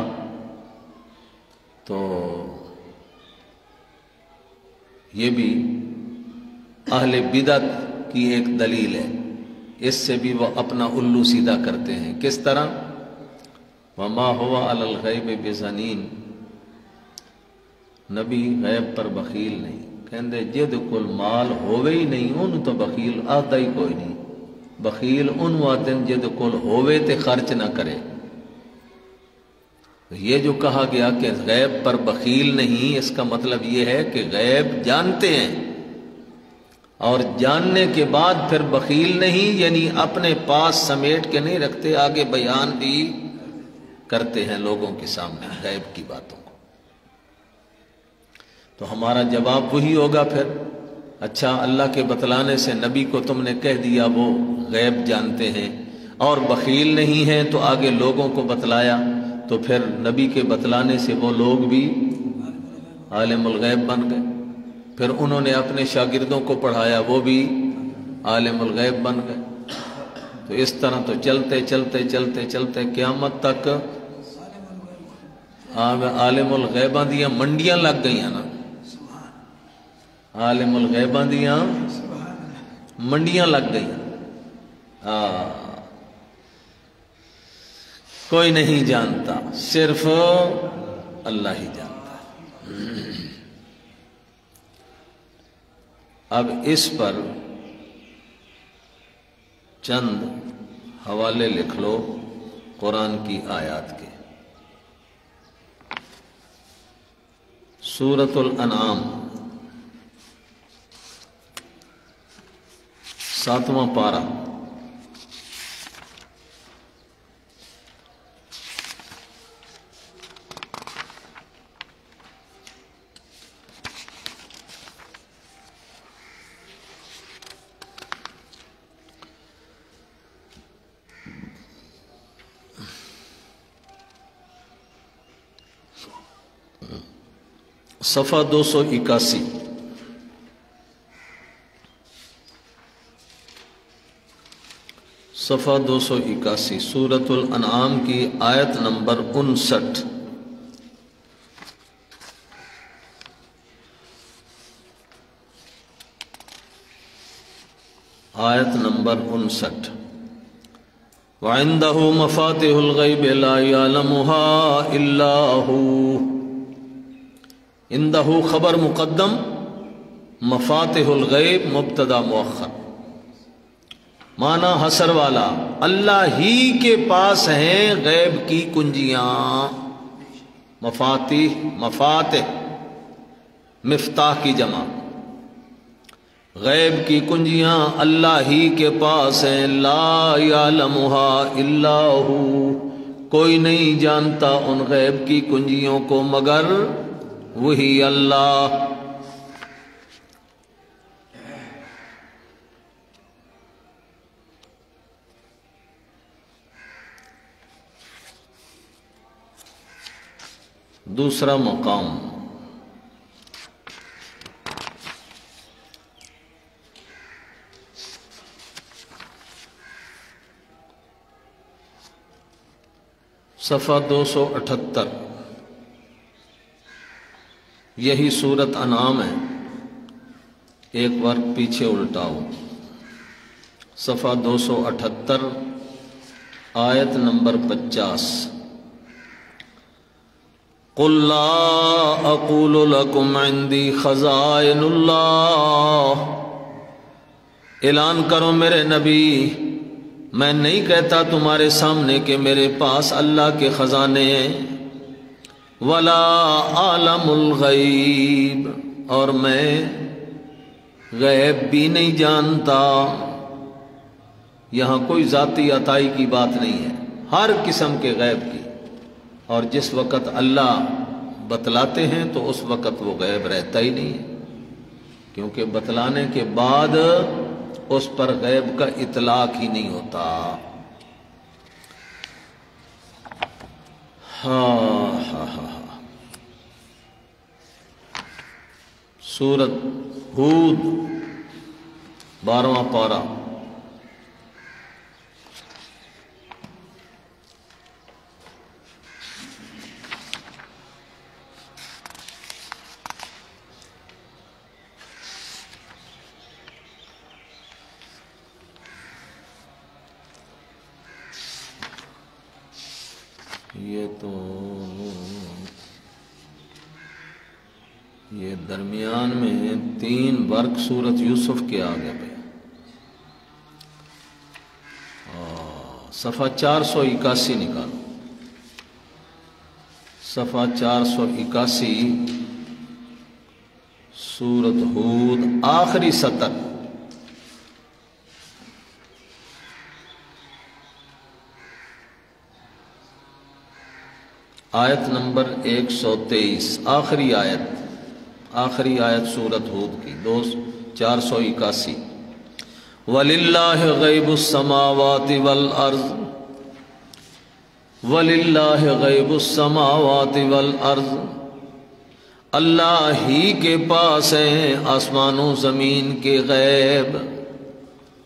A: تو یہ بھی اہل بدعت کی ایک دلیل ہے، اس سے بھی وہ اپنا الو سیدھا کرتے ہیں۔ کس طرح؟ وما هو علی الغیب بضنین، نبی غیب پر بخیل نہیں، کہندے جد کل مال ہوئے ہی نہیں ان تو بخیل آتا ہی کوئی نہیں، بخیل ان واتن جد کل ہوئے تے خرچ نہ کرے۔ یہ جو کہا گیا کہ غیب پر بخیل نہیں، اس کا مطلب یہ ہے کہ غیب جانتے ہیں، اور جاننے کے بعد پھر بخیل نہیں، یعنی اپنے پاس سمیٹ کے نہیں رکھتے، آگے بیان بھی کرتے ہیں لوگوں کے سامنے غیب کی باتوں کو۔ تو ہمارا جواب وہی ہوگا پھر، اچھا اللہ کے بتلانے سے نبی کو تم نے کہہ دیا وہ غیب جانتے ہیں اور بخیل نہیں ہیں، تو آگے لوگوں کو بتلایا، تو پھر نبی کے بتلانے سے وہ لوگ بھی عالم الغیب بن گئے، پھر انہوں نے اپنے شاگردوں کو پڑھایا، وہ بھی عالم الغیب بن گئے۔ تو اس طرح تو چلتے چلتے چلتے چلتے قیامت تک عالم الغیباں دیاں منڈیاں لگ گئی نا، عالم الغیباں دیاں منڈیاں لگ گئی، کوئی نہیں جانتا، صرف اللہ ہی جانتا۔ اب اس پر چند حوالے لکھ لو قرآن کی آیات کے۔ سورۃ الانعام 7واں پارہ، صفحہ 281۔ صفحہ 281 سورۃ الانعام کی آیت نمبر 59۔ آیت نمبر 59، وَعِندَهُ مَفَاتِحُ الْغَيْبِ لَا يَعْلَمُهَا إِلَّا هُوَ۔ عندہ خبر مقدم، مفاتح الغیب مبتدا مؤخر، معنی حصر والا، اللہ ہی کے پاس ہیں غیب کی کنجیاں۔ مفاتح، مفاتح مفتاح کی جمع، غیب کی کنجیاں اللہ ہی کے پاس ہیں، لا یعلمها الا ہو، کوئی نہیں جانتا ان غیب کی کنجیوں کو مگر وہی اللہ۔ دوسرا مقام صفحہ 278، یہی سورت انعام ہے، ایک بار پیچھے الٹاؤ، صفحہ 278 آیت نمبر 50۔ قل لا اقول لکم عندی خزائن اللہ، اعلان کرو میرے نبی، میں نہیں کہتا تمہارے سامنے کہ میرے پاس اللہ کے خزانے ہیں، ولا عالم الغیب، اور میں غیب بھی نہیں جانتا۔ یہاں کوئی ذاتی عطائی کی بات نہیں ہے، ہر قسم کے غیب کی، اور جس وقت اللہ بتلاتے ہیں تو اس وقت وہ غیب رہتا ہی نہیں ہے، کیونکہ بتلانے کے بعد اس پر غیب کا اطلاق ہی نہیں ہوتا۔ سورت ہود 12واں پارہ، یہ درمیان میں 3 برق سورت یوسف کے آگے پہ، صفحہ 481 نکالو، صفحہ 481 سورت ہود آخری سطر، آیت نمبر 123، آخری آیت سورت ہود کی 481۔ وَلِلَّهِ غَيْبُ السَّمَاوَاتِ وَالْأَرْضِ، وَلِلَّهِ غَيْبُ السَّمَاوَاتِ وَالْأَرْضِ، اللہ ہی کے پاس ہیں آسمانوں زمین کے غیب،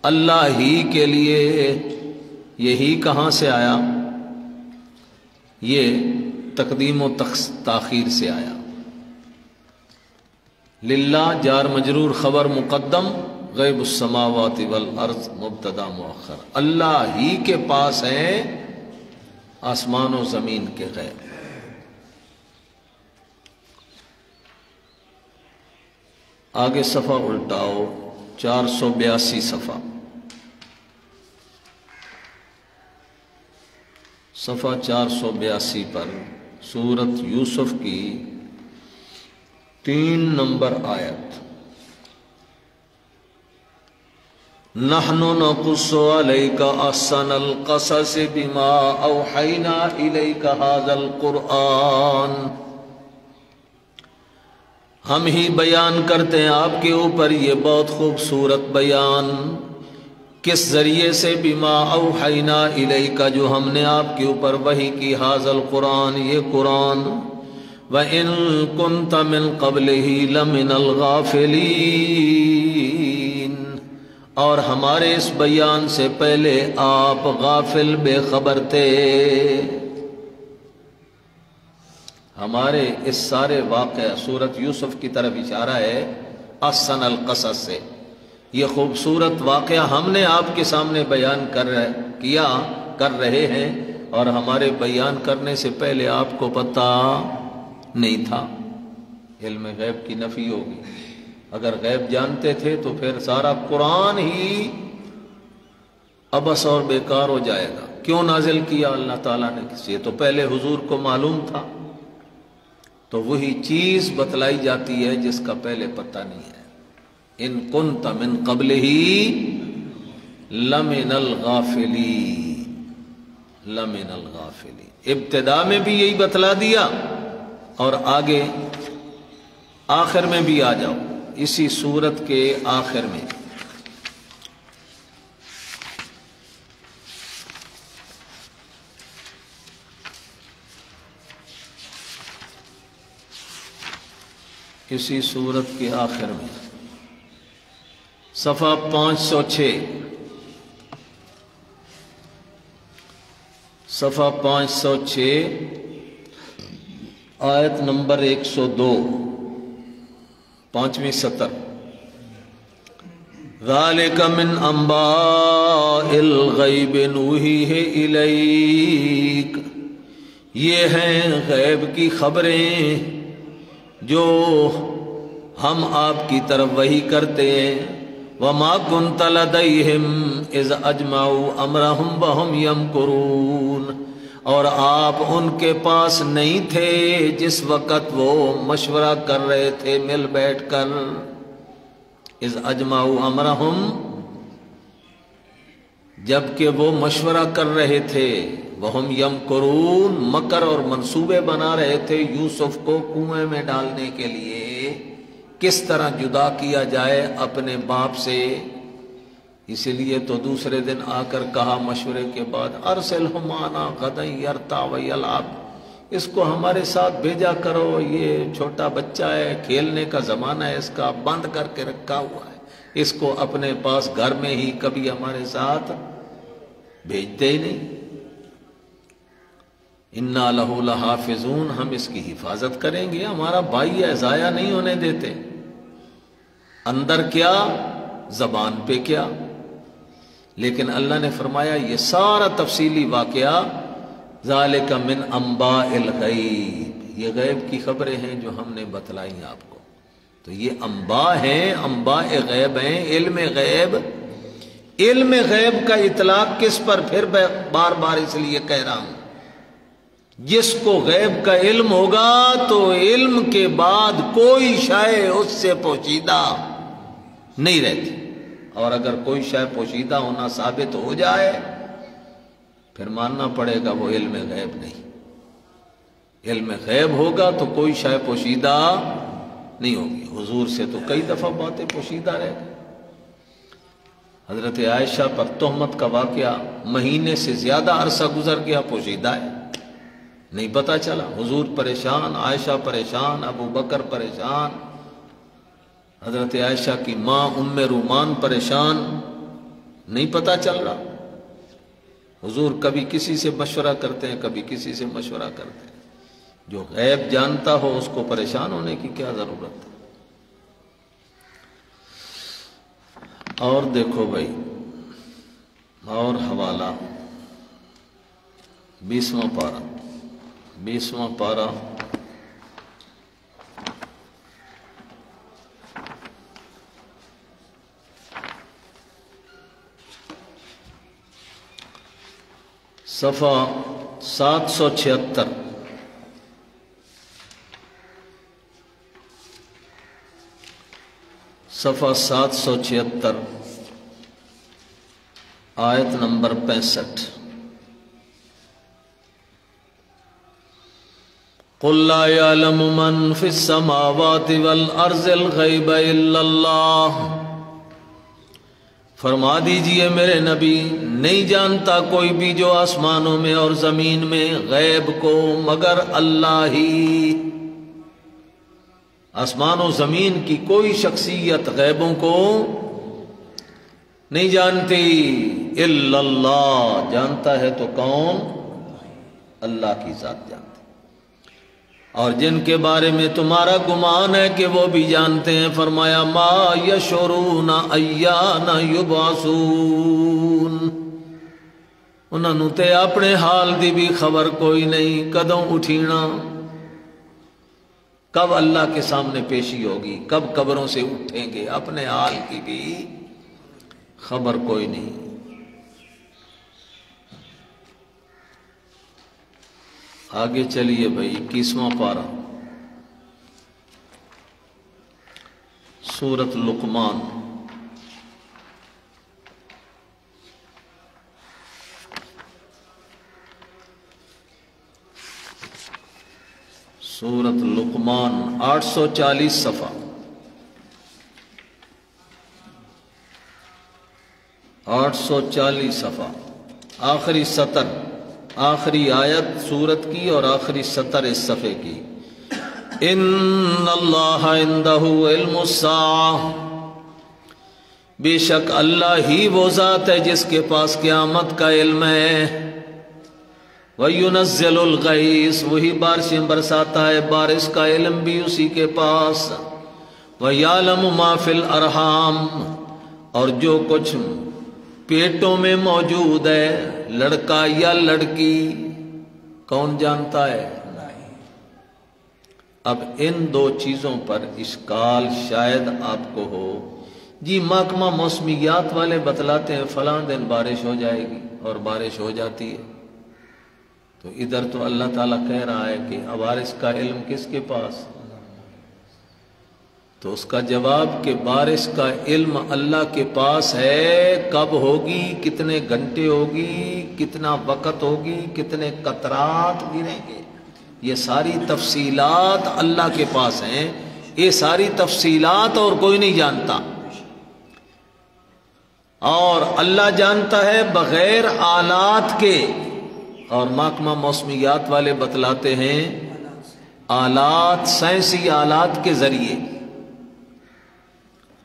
A: اللہ ہی کے لیے۔ یہی کہاں سے آیا؟ یہ تقدیم و تاخیر سے آیا۔ للہ جار مجرور خبر مقدم، غیب السماوات والارض مبتدا مؤخر، اللہ ہی کے پاس ہیں آسمان و زمین کے غیب۔ آگے صفحہ الٹاؤ، 482 صفحہ، صفحہ 482 پر سورت یوسف کی 3 نمبر آیت۔ نحن نقص علیک احسن القصص بما اوحینا الیک ھذا القرآن، ہم ہی بیان کرتے ہیں آپ کے اوپر یہ بہت خوبصورت بیان، کس ذریعے سے؟ بما اوحینا الیک، جو ہم نے آپ کے اوپر وحی کی، ھذا القرآن، یہ قرآن، وَإِن كُنْتَ مِن قَبْلِهِ لَمِنَ الْغَافِلِينَ، اور ہمارے اس بیان سے پہلے آپ غافل بے خبر تھے۔ ہمارے اس سارے واقعہ سورت یوسف کی طرف اشارہ ہے احسن القصص سے، یہ خوبصورت واقعہ ہم نے آپ کے سامنے بیان کر رہے ہیں، اور ہمارے بیان کرنے سے پہلے آپ کو پتہ نہیں تھا۔ علم غیب کی نفی ہوگی، اگر غیب جانتے تھے تو پھر سارا قرآن ہی عبث اور بیکار ہو جائے گا۔ کیوں نازل کیا اللہ تعالیٰ نے؟ یہ تو پہلے حضور کو معلوم تھا، تو وہی چیز بتلائی جاتی ہے جس کا پہلے پتہ نہیں ہے۔ ان کنت من قبلہ لمن الغافلین، لمن الغافلین، ابتدا میں بھی یہی بتلا دیا، اور آگے آخر میں بھی آ جاؤ، اسی سورت کے آخر میں اسی سورت کے آخر میں صفحہ 506 صفحہ 506 آیت نمبر 102 5ویں سطر ذالک من انباء الغیب نوحیہ الیک، یہ ہیں غیب کی خبریں جو ہم آپ کی طرف وحی کرتے ہیں۔ وما كنت لديهم اذ اجمعوا امرهم وهم يمكرون، اور آپ ان کے پاس نہیں تھے جس وقت وہ مشورہ کر رہے تھے مل بیٹھ کر۔ اذ اجمعوا امرهم، جبکہ وہ مشورہ کر رہے تھے، وهم يمكرون، مکر اور منصوبے بنا رہے تھے یوسف کو کنویں میں ڈالنے کے لیے، کس طرح جدا کیا جائے اپنے باپ سے۔ اسی لیے تو دوسرے دن آ کر کہا مشورے کے بعد ارسلہ معنا غدا یرتع ویلعب، اس کو ہمارے ساتھ بھیجا کرو، یہ چھوٹا بچہ ہے، کھیلنے کا زمانہ ہے، اس کا بند کر کے رکھا ہوا ہے، اس کو اپنے پاس گھر میں ہی کبھی ہمارے ساتھ بھیجتے ہی نہیں۔ انا لہ لحافظون، ہم اس کی حفاظت کریں گے، ہمارا بھائی ہے، ضائع نہیں ہونے دیتے۔ اندر کیا، زبان پہ کیا۔ لیکن اللہ نے فرمایا یہ سارا تفصیلی واقعہ ذالک من انباء الغیب، یہ غیب کی خبریں ہیں جو ہم نے بتلائی آپ کو۔ تو یہ انباء ہیں، انباء غیب ہیں، علم غیب۔ علم غیب کا اطلاق کس پر پھر بار بار اس لیے کہہ رہا ہوں، جس کو غیب کا علم ہوگا تو علم کے بعد کوئی شے اس سے پوشیدہ نہیں رہتی، اور اگر کوئی شے پوشیدہ ہونا ثابت ہو جائے پھر ماننا پڑے گا وہ علم غیب نہیں۔ علم غیب ہوگا تو کوئی شے پوشیدہ نہیں ہوگی۔ حضور سے تو کئی دفعہ باتیں پوشیدہ رہ گئی۔ حضرت عائشہ پر تہمت کا واقعہ مہینے سے زیادہ عرصہ گزر گیا، پوشیدہ ہے، نہیں پتہ چلا۔ حضور پریشان، عائشہ پریشان، ابو بکر پریشان، حضرت عائشہ کی ماں ام رومان پریشان، نہیں پتہ چل رہا۔ حضور کبھی کسی سے مشورہ کرتے ہیں، کبھی کسی سے مشورہ کرتے ہیں۔ جو غیب جانتا ہو اس کو پریشان ہونے کی کیا ضرورت ہے۔ اور دیکھو بھائی، اور حوالہ 20واں پارہ صفحہ 776 صفحہ 776 آیت نمبر 65 قل لا يعلم من في السماوات والارض الغیب الا اللہ، فرما دیجئے میرے نبی، نہیں جانتا کوئی بھی جو آسمانوں میں اور زمین میں غیب کو مگر اللہ ہی۔ آسمان و زمین کی کوئی شخصیت غیبوں کو نہیں جانتی، الا اللہ، جانتا ہے تو کون؟ اللہ کی ذات جانتی۔ اور جن کے بارے میں تمہارا گمان ہے کہ وہ بھی جانتے ہیں، فرمایا ما یشعرون ایان یبعثون، انہوں تے اپنے حال دی بھی خبر کوئی نہیں، کدوں اٹھینا، کب اللہ کے سامنے پیشی ہوگی، کب قبروں سے اٹھیں گے، اپنے حال کی بھی خبر کوئی نہیں۔ آگے چلیے بھائی، 21واں پارہ سورۃ لقمان، سورۃ لقمان 840 صفحہ، 840 صفحہ، آخری سطر، آخری آیت سورت کی اور آخری سطر اس صفحے کی۔ ان اللہ عندہ علم الساعہ، بے شک اللہ ہی وہ ذات ہے جس کے پاس قیامت کا علم ہے۔ وَيُنَزِّلُ الْغَيْثَ، وہی بارشیں برساتا ہے، بارش کا علم بھی اسی کے پاس۔ وَيَعْلَمُ مَا فِي الْأَرْحَامِ، اور جو کچھ پیٹوں میں موجود ہے، لڑکا یا لڑکی، کون جانتا ہے؟ اب ان دو چیزوں پر اشکال شاید آپ کو ہو، جی محکمہ موسمیات والے بتلاتے ہیں فلاں دن بارش ہو جائے گی اور بارش ہو جاتی ہے، تو ادھر تو اللہ تعالیٰ کہہ رہا ہے کہ بارش کا علم کس کے پاس؟ تو اس کا جواب کہ بارش کا علم اللہ کے پاس ہے، کب ہوگی، کتنے گھنٹے ہوگی، کتنا وقت ہوگی، کتنے قطرات گریں گے، یہ ساری تفصیلات اللہ کے پاس ہیں، یہ ساری تفصیلات اور کوئی نہیں جانتا، اور اللہ جانتا ہے بغیر آلات کے، اور محکمہ موسمیات والے بتلاتے ہیں آلات، سائنسی آلات کے ذریعے،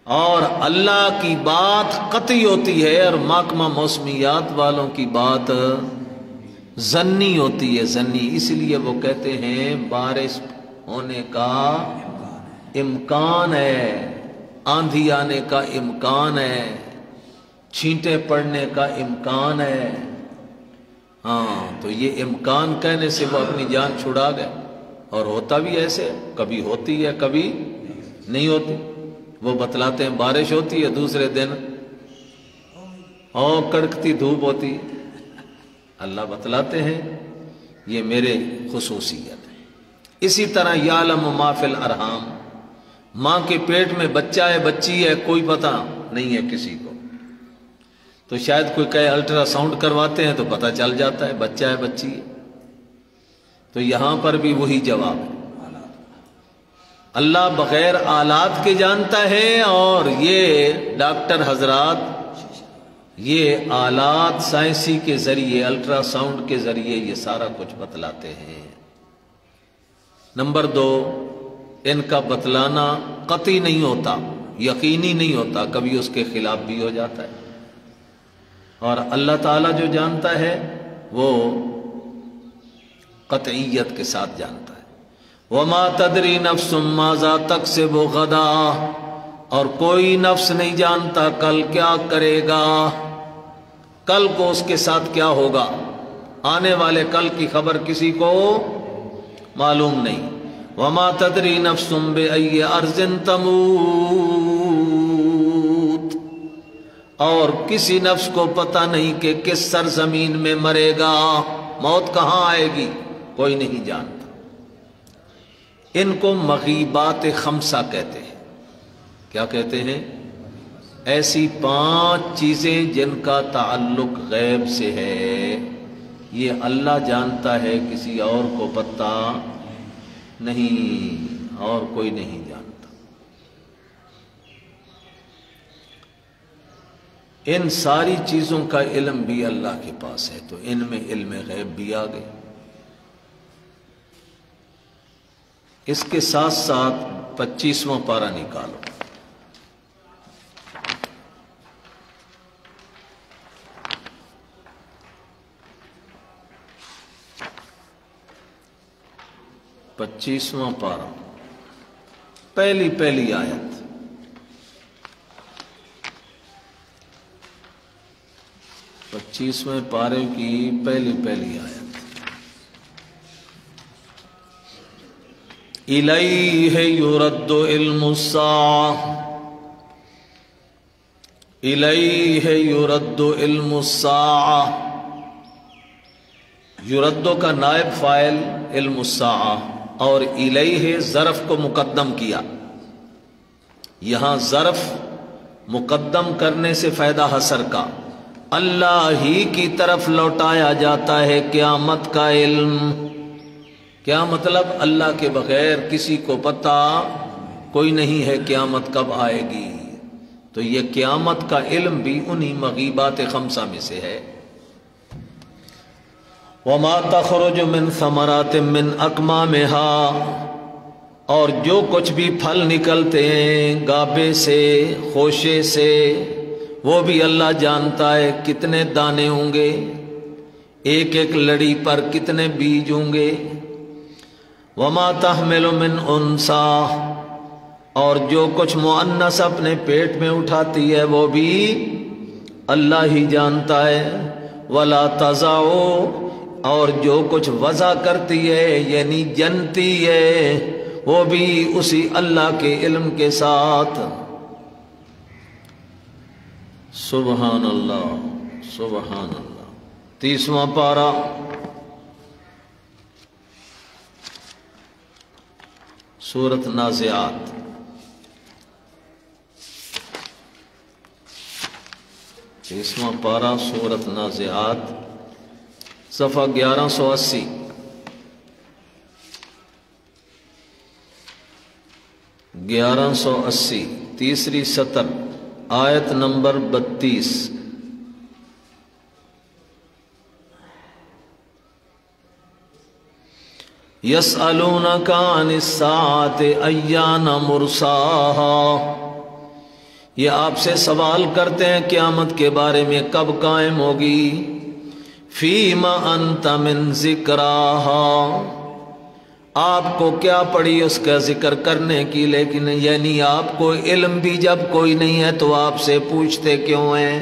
A: اور اللہ کی بات قطعی ہوتی ہے اور محکمہ موسمیات والوں کی بات ظنی ہوتی ہے، ظنی، اس لیے وہ کہتے ہیں بارش ہونے کا امکان ہے، آندھی آنے کا امکان ہے، چھینٹیں پڑنے کا امکان ہے۔ ہاں، تو یہ امکان کہنے سے وہ اپنی جان چھڑا گئے، اور ہوتا بھی ایسے، کبھی ہوتی ہے کبھی نہیں ہوتی۔ وہ بتلاتے ہیں بارش ہوتی ہے، دوسرے دن کڑکتی دھوپ ہوتی ہے، اللہ بتلاتے ہیں یہ میرے خصوصیت ہے۔ اسی طرح یعلم ما فی الارحام، ماں کے پیٹ میں بچہ ہے بچی ہے کوئی پتہ نہیں ہے کسی کو، تو شاید کوئی کہے الٹرا ساؤنڈ کرواتے ہیں تو پتہ چل جاتا ہے بچہ ہے بچی ہے، تو یہاں پر بھی وہی جواب ہے، اللہ بغیر آلات کے جانتا ہے، اور یہ ڈاکٹر حضرات یہ آلات سائنسی کے ذریعے، الٹرا ساؤنڈ کے ذریعے یہ سارا کچھ بتلاتے ہیں۔ نمبر 2، ان کا بتلانا قطعی نہیں ہوتا، یقینی نہیں ہوتا، کبھی اس کے خلاف بھی ہو جاتا ہے، اور اللہ تعالیٰ جو جانتا ہے وہ قطعیت کے ساتھ جانتا ہے۔ وَمَا تَدْرِي نَفْسٌ مَاذَا تَكْسِبُ غَدًا، اور کوئی نفس نہیں جانتا کل کیا کرے گا، کل کو اس کے ساتھ کیا ہوگا، آنے والے کل کی خبر کسی کو معلوم نہیں۔ وَمَا تَدْرِي نَفْسٌ بِأَيِّ أَرْضٍ تَمُوتُ، اور کسی نفس کو پتہ نہیں کہ کس سرزمین میں مرے گا، موت کہاں آئے گی کوئی نہیں جانتا۔ ان کو مغیبات خمسہ کہتے ہیں۔ کیا کہتے ہیں؟ ایسی 5 چیزیں جن کا تعلق غیب سے ہے، یہ اللہ جانتا ہے، کسی اور کو پتہ نہیں، اور کوئی نہیں جانتا۔ ان ساری چیزوں کا علم بھی اللہ کے پاس ہے، تو ان میں علم غیب بھی آ گئے۔ اس کے ساتھ ساتھ 25واں پارہ نکالو۔ پچیسواں پارہ، پہلی آیت۔ پچیسویں پارے کی پہلی آیت۔ الیہ یرد علم الساعہ، الیہ یرد علم الساعہ، یردو کا نائب فاعل علم الساعہ، اور الیہ ظرف کو مقدم کیا۔ یہاں ظرف مقدم کرنے سے فائدہ حصر کا، اللہ ہی کی طرف لوٹایا جاتا ہے قیامت کا علم۔ کیا مطلب؟ اللہ کے بغیر کسی کو پتہ کوئی نہیں ہے قیامت کب آئے گی، تو یہ قیامت کا علم بھی انہی مغیبات خمسہ میں سے ہے۔ وَمَا تَخْرُجُ مِنْ ثَمَرَاتٍ مِنْ أَكْمَامِهَا، اور جو کچھ بھی پھل نکلتے ہیں گابے سے خوشے سے وہ بھی اللہ جانتا ہے کتنے دانے ہوں گے، ایک ایک لڑی پر کتنے بیج ہوں گے۔ وما تحمل من انسا، اور جو کچھ مؤنث اپنے پیٹ میں اٹھاتی ہے وہ بھی اللہ ہی جانتا ہے۔ ولا تضع، اور جو کچھ وضع کرتی ہے یعنی جنتی ہے وہ بھی اسی اللہ کے علم کے ساتھ۔ سبحان اللہ سبحان اللہ۔ 30واں پارہ، سورۃ نازعات۔ تیسواں پارہ سورۃ نازعات، صفحہ 1180۔ تیسری سطر، آیت نمبر 32۔ یسألونک عن الساعۃ ایان مرساہا، یہ آپ سے سوال کرتے ہیں قیامت کے بارے میں کب قائم ہوگی۔ فیما انت من ذکراہا، آپ کو کیا پڑی اس کا ذکر کرنے کی، لیکن یعنی آپ کو علم بھی جب کوئی نہیں ہے تو آپ سے پوچھتے کیوں ہیں؟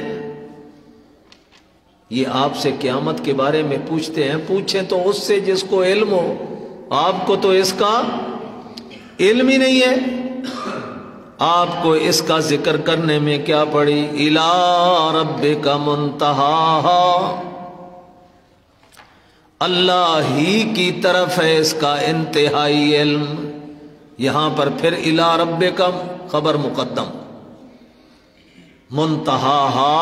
A: یہ آپ سے قیامت کے بارے میں پوچھتے ہیں، پوچھیں تو اس سے جس کو علم ہو، آپ کو تو اس کا علم ہی نہیں ہے، آپ کو اس کا ذکر کرنے میں کیا پڑی۔ الی ربک منتہاہا، اللہ ہی کی طرف ہے اس کا انتہائی علم۔ یہاں پر پھر الی ربک خبر مقدم، منتہاہا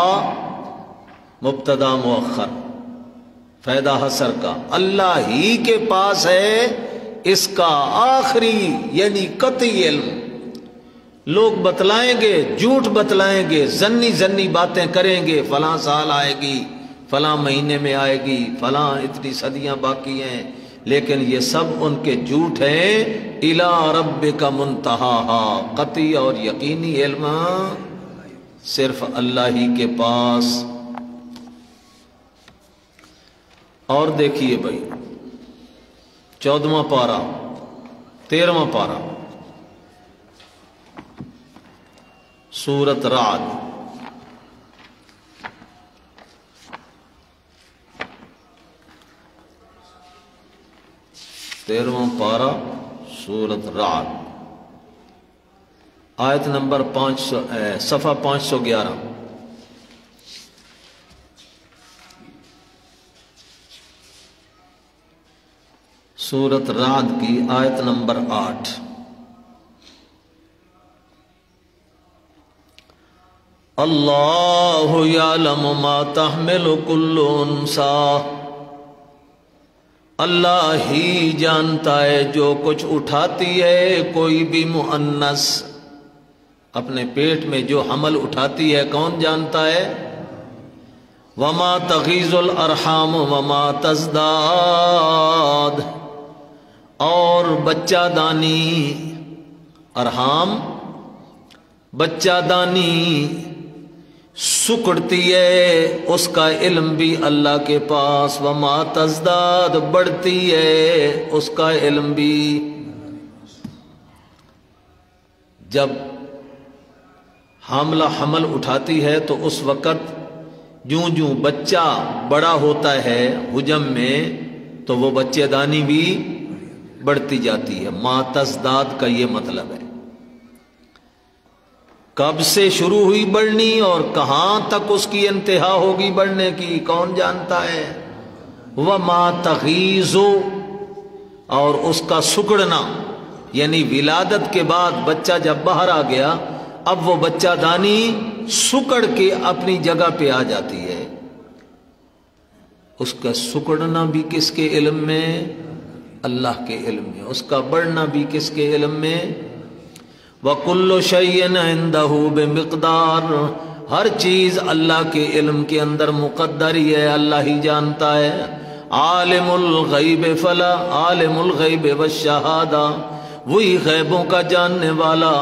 A: مبتدا مؤخر، فائدہ حسر کا، اللہ ہی کے پاس ہے اس کا آخری یعنی قطعی علم۔ لوگ بتلائیں گے، جھوٹ بتلائیں گے، زنی باتیں کریں گے، فلاں سال آئے گی، فلاں مہینے میں آئے گی، فلاں اتنی صدیاں باقی ہیں، لیکن یہ سب ان کے جھوٹ ہیں۔ الی ربک منتہاہا، قطعی اور یقینی علم صرف اللہ ہی کے پاس۔ اور دیکھیے بھائی 14واں پارہ، 13واں پارہ، سورۃ رعد۔ تیرہواں پارہ سورۃ رعد، آیت نمبر 500، صفحہ 511۔ سورۃ رعد کی آیت نمبر 8۔ اللہ یعلم ما تحمل کل انثی، اللہ ہی جانتا ہے جو کچھ اٹھاتی ہے کوئی بھی مؤنث، اپنے پیٹ میں جو حمل اٹھاتی ہے کون جانتا ہے۔ وما تغیض الارحام وما تزداد، اور بچہ دانی، ارحام بچہ دانی سکڑتی ہے اس کا علم بھی اللہ کے پاس۔ وما تزداد، بڑھتی ہے اس کا علم بھی۔ جب حاملہ حمل اٹھاتی ہے تو اس وقت جوں جوں بچہ بڑا ہوتا ہے حجم میں تو وہ بچے دانی بھی بڑھتی جاتی ہے۔ ما تزداد کا یہ مطلب ہے۔ کب سے شروع ہوئی بڑھنی اور کہاں تک اس کی انتہا ہوگی بڑھنے کی کون جانتا ہے۔ وما تغیض، اور اس کا سکڑنا یعنی ولادت کے بعد بچہ جب باہر آ گیا اب وہ بچہ دانی سکڑ کے اپنی جگہ پہ آ جاتی ہے، اس کا سکڑنا بھی کس کے علم میں؟ اللہ کے علم میں۔ اس کا بڑھنا بھی کس کے علم میں؟ وَكُلُّ شَيْءٍ عِندَهُ بِمِقْدَارٍ، ہر چیز اللہ کے علم کے اندر مقدر ہی ہے، اللہ ہی جانتا ہے۔ عالم الغیب فلا، عالم الغیب والشہادہ وہی غیبوں کا جاننے والا،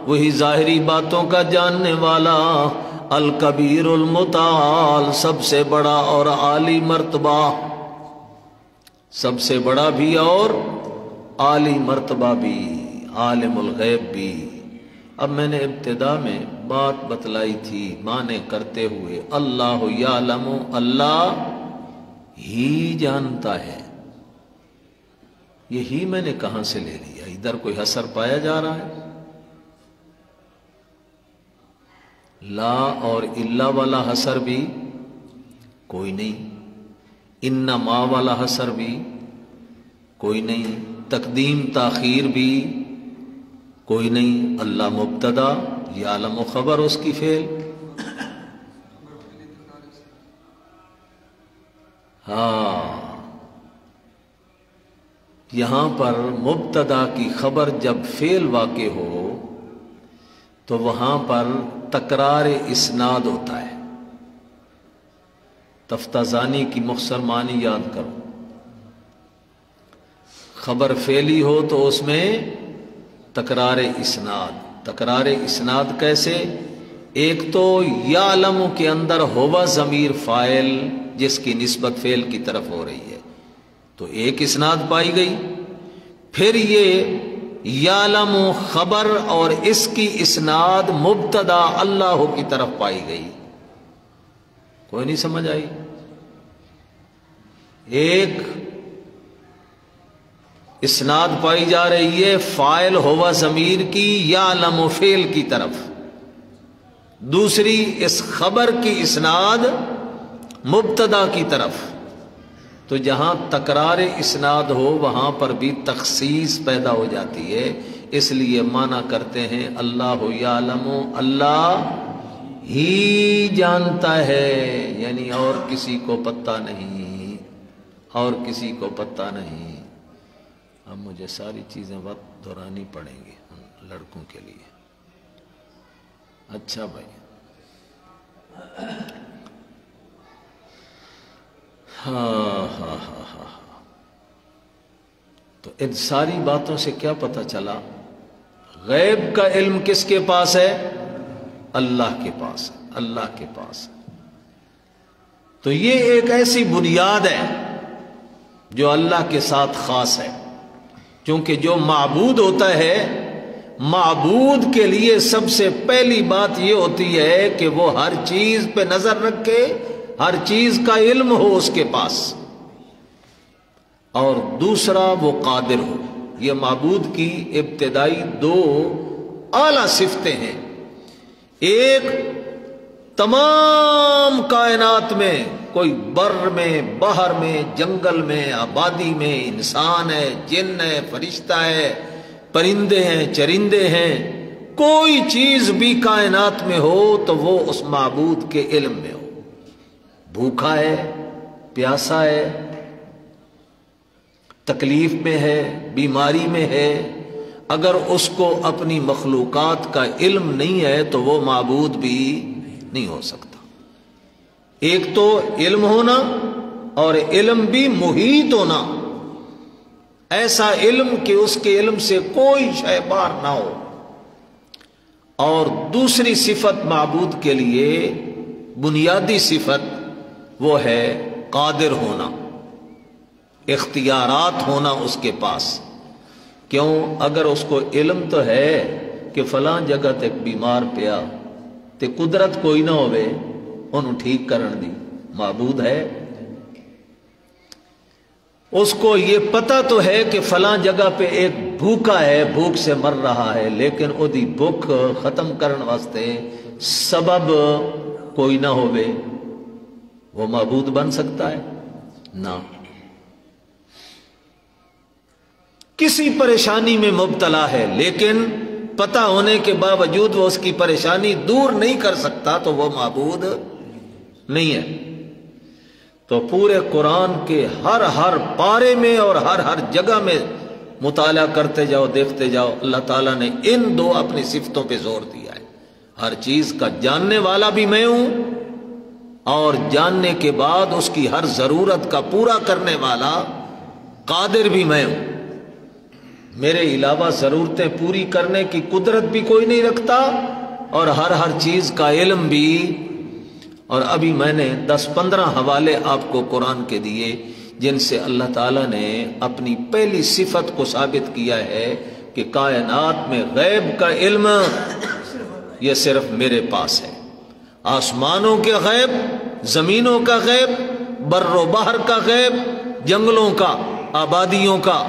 A: وہی ظاہری باتوں کا جاننے والا، الکبیر المتعال، سب سے بڑا اور عالی مرتبہ، سب سے بڑا بھی اور عالی مرتبہ بھی، عالم الغیب بھی۔ اب میں نے ابتدا میں بات بتلائی تھی معنی کرتے ہوئے، اللہ یعلم، اللہ ہی جانتا ہے۔ یہی میں نے کہاں سے لے لیا؟ ادھر کوئی حصر پایا جا رہا ہے؟ لا اور الا والا حصر بھی کوئی نہیں، انما والا حصر بھی کوئی نہیں، تقدیم تاخیر بھی کوئی نہیں، اللہ مبتدا، یعلم خبر اس کی فعل۔ ہاں، یہاں پر مبتدا کی خبر جب فعل واقع ہو تو وہاں پر تکرار اسناد ہوتا ہے۔ تفتازانی کی مختصر معنی یاد کرو، خبر فعلی ہو تو اس میں تکرار اسناد۔ تکرار اسناد کیسے؟ ایک تو یعلم کے اندر ہوا ضمیر فاعل جس کی نسبت فعل کی طرف ہو رہی ہے، تو ایک اسناد پائی گئی۔ پھر یہ یعلم خبر اور اس کی اسناد مبتدا اللہ کی طرف پائی گئی۔ کوئی نہیں سمجھ آئی؟ ایک اسناد پائی جا رہی ہے فاعل ہوا ضمیر کی یعلم فعل کی طرف، دوسری اس خبر کی اسناد مبتدا کی طرف۔ تو جہاں تکرار اسناد ہو وہاں پر بھی تخصیص پیدا ہو جاتی ہے، اس لیے معنی کرتے ہیں اللہ یعلم، اللہ ہی جانتا ہے، یعنی اور کسی کو پتہ نہیں، اور کسی کو پتہ نہیں۔ اب مجھے ساری چیزیں وقت دہرانی پڑیں گی لڑکوں کے لیے۔ اچھا بھائی، ہاں، تو ان ساری باتوں سے کیا پتہ چلا؟ غیب کا علم کس کے پاس ہے؟ اللہ کے پاس ہے، اللہ کے پاس ہے۔ تو یہ ایک ایسی بنیاد ہے جو اللہ کے ساتھ خاص ہے، کیونکہ جو معبود ہوتا ہے، معبود کے لیے سب سے پہلی بات یہ ہوتی ہے کہ وہ ہر چیز پہ نظر رکھے، ہر چیز کا علم ہو اس کے پاس، اور دوسرا وہ قادر ہو۔ یہ معبود کی ابتدائی دو اعلی صفتیں ہیں۔ ایک، تمام کائنات میں، کوئی بر میں، بحر میں، جنگل میں، آبادی میں، انسان ہے، جن ہے، فرشتہ ہے، پرندے ہیں، چرندے ہیں، کوئی چیز بھی کائنات میں ہو تو وہ اس معبود کے علم میں ہو۔ بھوکا ہے، پیاسا ہے، تکلیف میں ہے، بیماری میں ہے، اگر اس کو اپنی مخلوقات کا علم نہیں ہے تو وہ معبود بھی نہیں ہو سکتا۔ ایک تو علم ہونا، اور علم بھی محیط ہونا، ایسا علم کہ اس کے علم سے کوئی شے باہر نہ ہو۔ اور دوسری صفت معبود کے لیے بنیادی صفت وہ ہے قادر ہونا، اختیارات ہونا اس کے پاس۔ کیوں؟ اگر اس کو علم تو ہے کہ فلاں جگہ تک بیمار پیا تے قدرت کوئی نہ ہوئے انہوں ٹھیک کرن دی، معبود ہے۔ اس کو یہ پتہ تو ہے کہ فلاں جگہ پہ ایک بھوکا ہے، بھوک سے مر رہا ہے، لیکن او دی بھوک ختم کرن واسطے سبب کوئی نہ ہوئے، وہ معبود بن سکتا ہے؟ نہ۔ کسی پریشانی میں مبتلا ہے لیکن پتہ ہونے کے باوجود وہ اس کی پریشانی دور نہیں کر سکتا تو وہ معبود نہیں ہے۔ تو پورے قرآن کے ہر پارے میں اور ہر جگہ میں مطالعہ کرتے جاؤ، دیکھتے جاؤ، اللہ تعالیٰ نے ان دو اپنی صفتوں پہ زور دیا ہے۔ ہر چیز کا جاننے والا بھی میں ہوں، اور جاننے کے بعد اس کی ہر ضرورت کا پورا کرنے والا قادر بھی میں ہوں۔ میرے علاوہ ضرورتیں پوری کرنے کی قدرت بھی کوئی نہیں رکھتا اور ہر چیز کا علم بھی. اور ابھی میں نے 10-15 حوالے آپ کو قرآن کے دیے جن سے اللہ تعالیٰ نے اپنی پہلی صفت کو ثابت کیا ہے کہ کائنات میں غیب کا علم یہ صرف میرے پاس ہے. آسمانوں کے غیب، زمینوں کا غیب، بر و بحر کا غیب، جنگلوں کا، آبادیوں کا،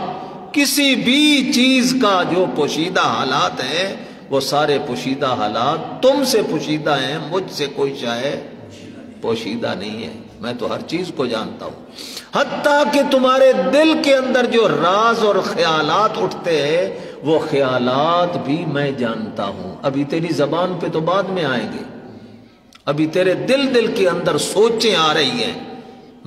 A: کسی بھی چیز کا جو پوشیدہ حالات ہیں وہ سارے پوشیدہ حالات تم سے پوشیدہ ہیں، مجھ سے کوئی شاید پوشیدہ نہیں ہے. میں تو ہر چیز کو جانتا ہوں، حتیٰ کہ تمہارے دل کے اندر جو راز اور خیالات اٹھتے ہیں وہ خیالات بھی میں جانتا ہوں. ابھی تیری زبان پہ تو بعد میں آئیں گے، ابھی تیرے دل کے اندر سوچیں آ رہی ہیں،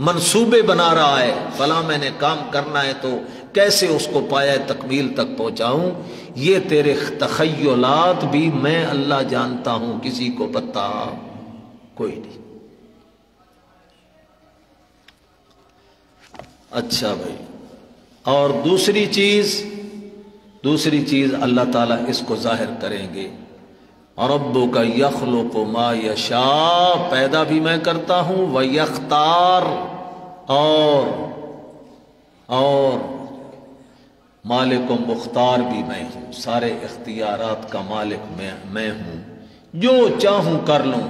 A: منصوبے بنا رہا ہے، فلاں میں نے کام کرنا ہے تو کیسے اس کو پایا تکمیل تک پہنچاؤں. یہ تیرے تخیلات بھی میں اللہ جانتا ہوں، کسی کو پتہ کوئی نہیں. اچھا بھائی، اور دوسری چیز اللہ تعالیٰ اس کو ظاہر کریں گے. ربک یخلق ما یشاء، پیدا بھی میں کرتا ہوں، ویختار، اور مالک و مختار بھی میں ہوں، سارے اختیارات کا مالک میں ہوں، جو چاہوں کر لوں،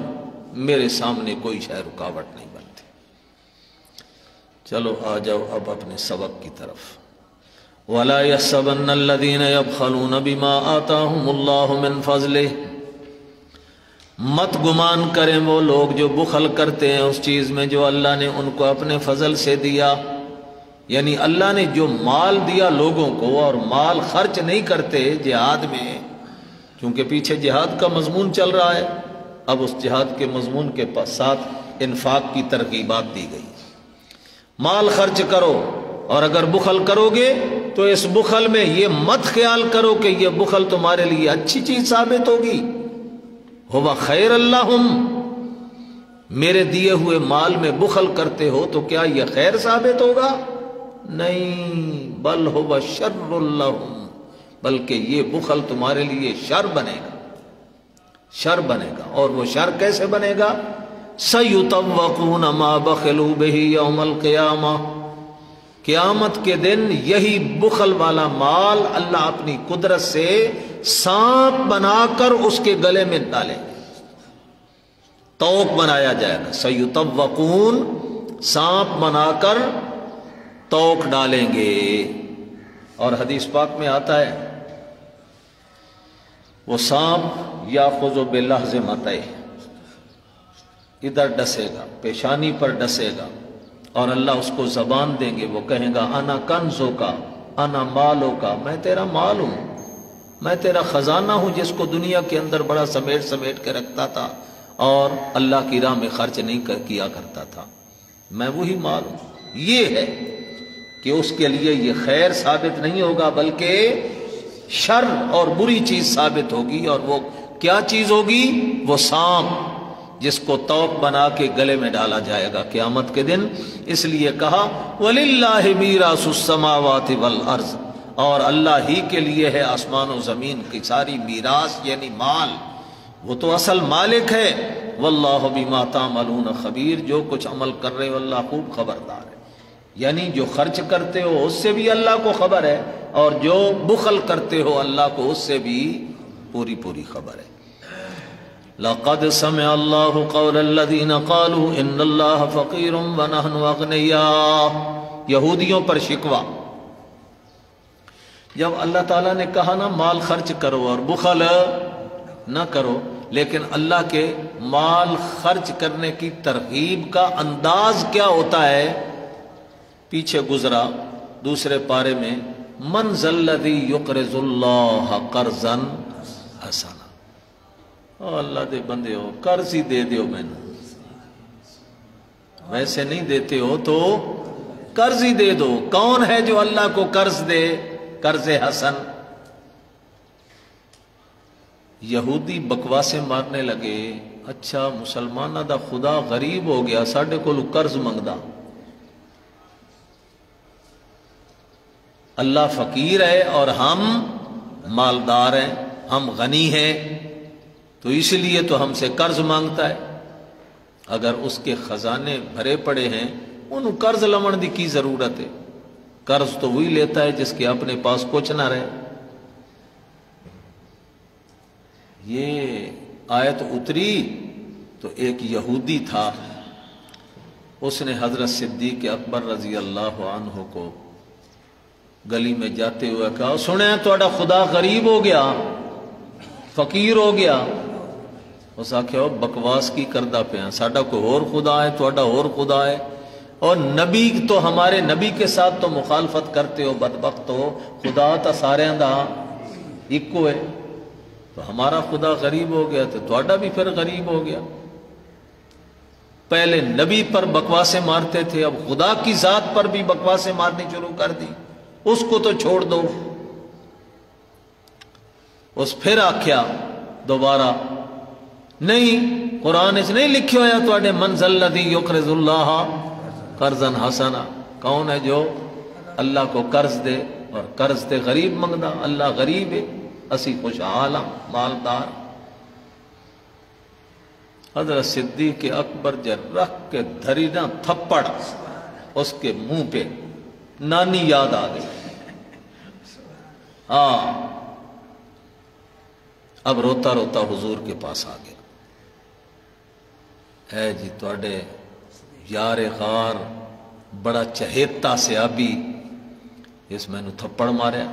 A: میرے سامنے کوئی شے رکاوٹ نہیں بنتی. چلو آ جاؤ اب اپنے سبق کی طرف. وَلَا يَحْسَبَنَّ الَّذِينَ يَبْخَلُونَ بِمَا آتَاهُمُ اللَّهُ مِنْ فَضْلِهِ، مت گمان کریں وہ لوگ جو بخل کرتے ہیں اس چیز میں جو اللہ نے ان کو اپنے فضل سے دیا. یعنی اللہ نے جو مال دیا لوگوں کو اور مال خرچ نہیں کرتے جہاد میں، کیونکہ پیچھے جہاد کا مضمون چل رہا ہے، اب اس جہاد کے مضمون کے ساتھ انفاق کی ترغیبات دی گئی. مال خرچ کرو، اور اگر بخل کرو گے تو اس بخل میں یہ مت خیال کرو کہ یہ بخل تمہارے لیے اچھی چیز ثابت ہوگی. ہوا خیر اللہم، میرے دیے ہوئے مال میں بخل کرتے ہو تو کیا یہ خیر ثابت ہوگا؟ نہیں، بل ہوا شر اللہم، بلکہ یہ بخل تمہارے لیے شر بنے گا. اور وہ شر کیسے بنے گا؟ سَيُطَوَّقُونَ مَا بَخِلُوا بِهِ يَوْمَ الْقِيَامَةِ، قیامت کے دن یہی بخل والا مال اللہ اپنی قدرت سے سانپ بنا کر اس کے گلے میں ڈالیں گے، توق بنایا جائے گا. سَيُطَوَّقُونَ، سانپ بنا کر توق ڈالیں گے. اور حدیث پاک میں آتا ہے وہ سانپ یاخذ بلحظ متئہ، ادھر ڈسے گا، پیشانی پر ڈسے گا، اور اللہ اس کو زبان دیں گے، وہ کہیں گا انا کنزو کا، انا مالو کا، میں تیرا مال ہوں، میں تیرا خزانہ ہوں جس کو دنیا کے اندر بڑا سمیٹ کے رکھتا تھا اور اللہ کی راہ میں خرچ نہیں کیا کرتا تھا، میں وہی مال ہوں. یہ ہے کہ اس کے لیے یہ خیر ثابت نہیں ہوگا بلکہ شر اور بری چیز ثابت ہوگی. اور وہ کیا چیز ہوگی؟ وہ سانپ جس کو توق بنا کے گلے میں ڈالا جائے گا قیامت کے دن. اس لیے کہا وَلِلَّهِ مِيرَاثُ السَّمَاوَاتِ وَالْأَرْضِ، اور اللہ ہی کے لیے ہے آسمان و زمین کی ساری میراث، یعنی مال، وہ تو اصل مالک ہے. وَاللَّهُ بِمَا تَعْمَلُونَ خبیر، جو کچھ عمل کر رہے ہو اللہ خوب خبردار ہے. یعنی جو خرچ کرتے ہو اس سے بھی اللہ کو خبر ہے، اور جو بخل کرتے ہو اللہ کو اس سے بھی پوری خبر ہے. لقد سمع اللہ قول الذین قالوا ان اللہ فقیر ونحن اغنیاء، یہودیوں پر شکوہ. جب اللہ تعالیٰ نے کہا نا مال خرچ کرو اور بخل نہ کرو، لیکن اللہ کے مال خرچ کرنے کی ترغیب کا انداز کیا ہوتا ہے پیچھے گزرا دوسرے پارے میں، من ذا الذی یقرض اللہ قرضا حسنا. اللہ دے بندے ہو، قرض ہی دے دیو، میں ویسے نہیں دیتے ہو تو قرض ہی دے دو. کون ہے جو اللہ کو قرض دے؟ قرض حسن. یہودی بکواسے مارنے لگے، اچھا مسلمانہ دا خدا غریب ہو گیا، ساڈے کولوں قرض منگدا. اللہ فقیر ہے اور ہم مالدار ہیں، ہم غنی ہیں، تو اس لیے تو ہم سے قرض مانگتا ہے۔ اگر اس کے خزانے بھرے پڑے ہیں انہوں قرض لمن دی کی ضرورت ہے؟ قرض تو وہی لیتا ہے جس کے اپنے پاس کچھ نہ رہے۔ یہ آیت اتری تو ایک یہودی تھا، اس نے حضرت صدیق اکبر رضی اللہ عنہ کو گلی میں جاتے ہوئے کہا، سنیں تھوڑا خدا غریب ہو گیا، فقیر ہو گیا۔ اس آخیا بکواس کی کردہ پہ ہیں، ساڈا کوئی اور خدا ہے، تھوڑا اور خدا ہے، اور نبی تو ہمارے نبی کے ساتھ تو مخالفت کرتے ہو، بدبخت ہو، خدا تو سارے دا ایکو ہے، تو ہمارا خدا غریب ہو گیا تو تھوڑا بھی پھر غریب ہو گیا۔ پہلے نبی پر بکواسیں مارتے تھے، اب خدا کی ذات پر بھی بکواسیں مارنی شروع کر دی، اس کو تو چھوڑ دو۔ اس پھر آخیا دوبارہ، نہیں قرآن اس نہیں لکھے ہویا تواڈے من ذا الذی یقرض اللہ قرضا حسنا، کون ہے جو اللہ کو قرض دے اور قرض تے غریب منگدا؟ اللہ غریب ہے، اسی خوشحال ہاں، مالدار۔ حضرت صدیق اکبر جب رکھ کے دھری نہ تھپڑ اس کے منہ پہ، نانی یاد آ گئی۔ ہاں، اب روتا روتا حضور کے پاس آ گیا، اے جی تواڈے یار غار بڑا چہیتا صحابی اس میں نے تھپڑ ماریا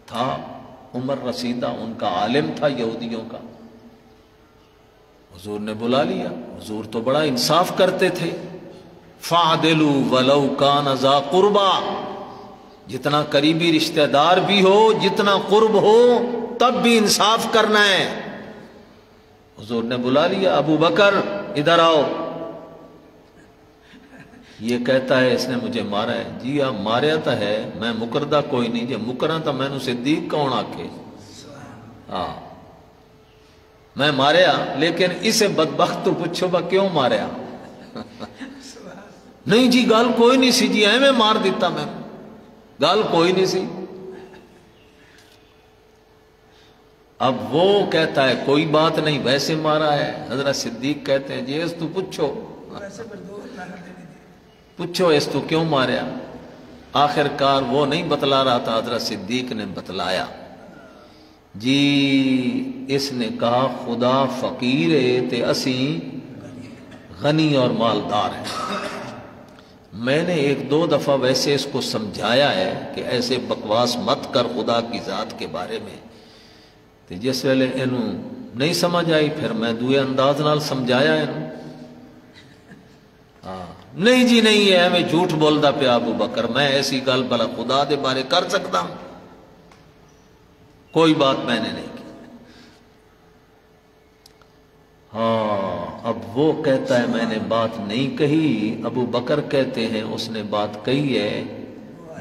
A: تھا، عمر رسیدہ ان کا عالم تھا یہودیوں کا۔ حضور نے بلا لیا، حضور تو بڑا انصاف کرتے تھے، فَعْدِلُوا وَلَوْ كَانَ ذَا قُرْبَى، جتنا قریبی رشتہ دار بھی ہو، جتنا قرب ہو، تب بھی انصاف کرنا ہے۔ حضور نے بلا لیا، ابو بکر ادھر آؤ۔ یہ کہتا ہے اس نے مجھے مارا ہے۔ جی آپ ماریا تو ہے، میں مکردہ کوئی نہیں، جی مکرا تو میں نو صدیق کون آکے؟ ہاں میں ماریا، لیکن اسے بدبخت تو پوچھو با کیوں ماریا؟ نہیں جی گال کوئی نہیں سی جی، میں مار دیتا، میں گال کوئی نہیں سی۔ اب وہ کہتا ہے کوئی بات نہیں، ویسے مارا ہے۔ حضرت صدیق کہتے ہیں جی اس تو پوچھو اس تو کیوں ماریا؟ آخر کار وہ نہیں بتلا رہا تھا، حضرت صدیق نے بتلایا، جی اس نے کہا خدا فقیر ہے تے اسی غنی اور مالدار ہیں۔ میں نے ایک دو دفعہ ویسے اس کو سمجھایا ہے کہ ایسے بکواس مت کر خدا کی ذات کے بارے میں، تے جس ویلے انہوں نہیں سمجھ آئی پھر میں دوئے انداز نال سمجھایا انہوں۔ نہیں جی نہیں ہے، میں جھوٹ بولدا پیا ابو بکر، میں ایسی گل بلا خدا دے بارے کر سکتا ہوں؟ کوئی بات میں نے نہیں کی۔ ہاں اب وہ کہتا ہے میں نے بات نہیں کہی، ابو بکر کہتے ہیں اس نے بات کہی ہے،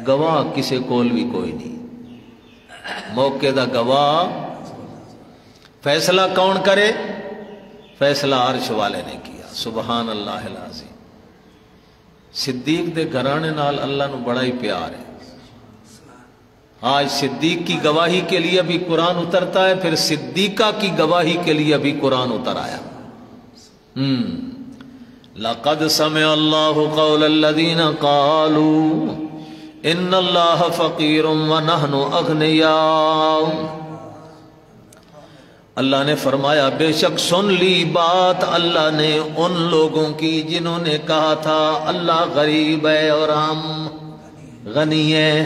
A: گواہ کسے کول بھی کوئی نہیں، موقع دا گواہ۔ فیصلہ کون کرے؟ فیصلہ عرش والے نے کیا، سبحان اللہ العظیم۔ صدیق دے گھرانے نال اللہ نو بڑا ہی پیار ہے۔ آج صدیق کی گواہی کے لیے بھی قرآن اترتا ہے، پھر صدیقہ کی گواہی کے لیے بھی قرآن اتر آیا۔ لَقَدْ سَمِعَ اللَّهُ قَوْلَ الَّذِينَ قَالُوا إِنَّ اللَّهَ فَقِيرٌ وَنَحْنُ أَغْنِيَاءُ، اللہ نے فرمایا بے شک سن لی بات اللہ نے ان لوگوں کی جنہوں نے کہا تھا اللہ غریب ہے اور ہم غنی ہیں۔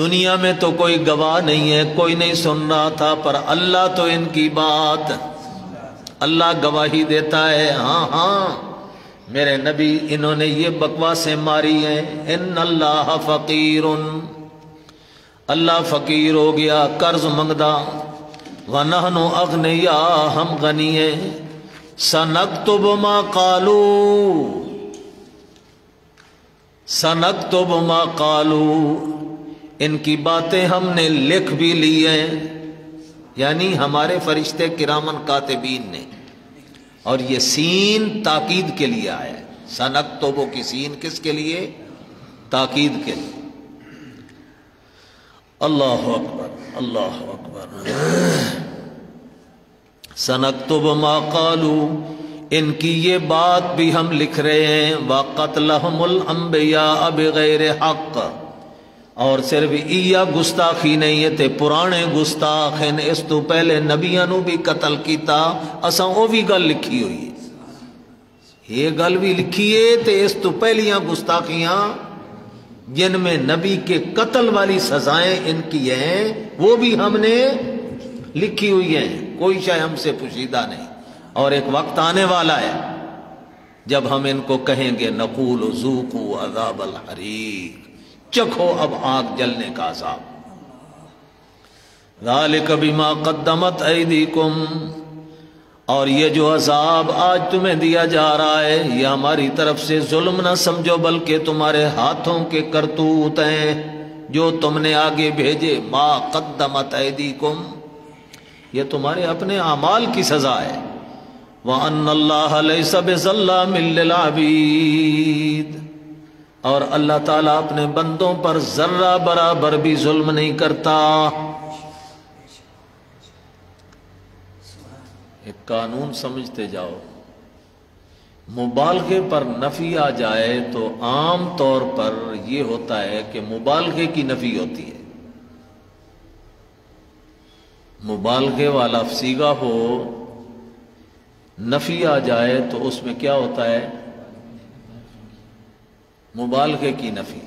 A: دنیا میں تو کوئی گواہ نہیں ہے، کوئی نہیں سن رہا تھا، پر اللہ تو ان کی بات، اللہ گواہی دیتا ہے، ہاں ہاں میرے نبی انہوں نے یہ بکواسیں ماری ہیں۔ ان اللہ فقیر، اللہ فقیر ہو گیا، قرض منگدا، وَنَحْنُ أَغْنِيَاءُ، ہم غنی ہیں۔ سَنَكْتُبُ مَا قَالُوا، سَنَكْتُبُ مَا قَالُوا، ان کی باتیں ہم نے لکھ بھی لی ہیں، یعنی ہمارے فرشتے کرامن کاتبین نے، اور یہ سین تاکید کے لیے آیا ہے۔ سَنَكْتُبُ کی سین کس کے لیے؟ تاکید کے لیے۔ اللہ اکبر اللہ اکبر۔ سنکتب ما قالوا، ان کی یہ بات بھی ہم لکھ رہے ہیں، وَقَتْلَهُمُ الْأَنْبِيَاءَ بِغَيْرِ حَقٍّ، اور صرف یہ گستاخی نہیں ہے تے پرانے گستاخ ہیں، اس تو پہلے نبیاں نو بھی قتل کیتا، اساں وہ بھی گل لکھی ہوئی ہے، یہ گل بھی لکھی ہے تے اس تو پہلیاں گستاخیاں جن میں نبی کے قتل والی سزائیں ان کی ہیں وہ بھی ہم نے لکھی ہوئی ہیں، کوئی شے ہم سے پوشیدہ نہیں۔ اور ایک وقت آنے والا ہے جب ہم ان کو کہیں گے نقول ذوقوا عذاب الحریق، چکھو اب آگ جلنے کا عذاب۔ ذالک بما قدمت ایدیکم، اور یہ جو عذاب آج تمہیں دیا جا رہا ہے یہ ہماری طرف سے ظلم نہ سمجھو بلکہ تمہارے ہاتھوں کے کرتوت ہیں جو تم نے آگے بھیجے۔ ما قدمت ایدیکم، یہ تمہارے اپنے اعمال کی سزا ہے۔ وَأَنَّ اللَّهَ لَيْسَ بِظَلَّامٍ لِّلْعَبِيدِ، اور اللہ تعالیٰ اپنے بندوں پر ذرہ برابر بھی ظلم نہیں کرتا۔ ایک قانون سمجھتے جاؤ، مبالغے پر نفی آ جائے تو عام طور پر یہ ہوتا ہے کہ مبالغے کی نفی ہوتی ہے۔ مبالغے والا صیغہ ہو، نفی آ جائے تو اس میں کیا ہوتا ہے؟ مبالغے کی نفی۔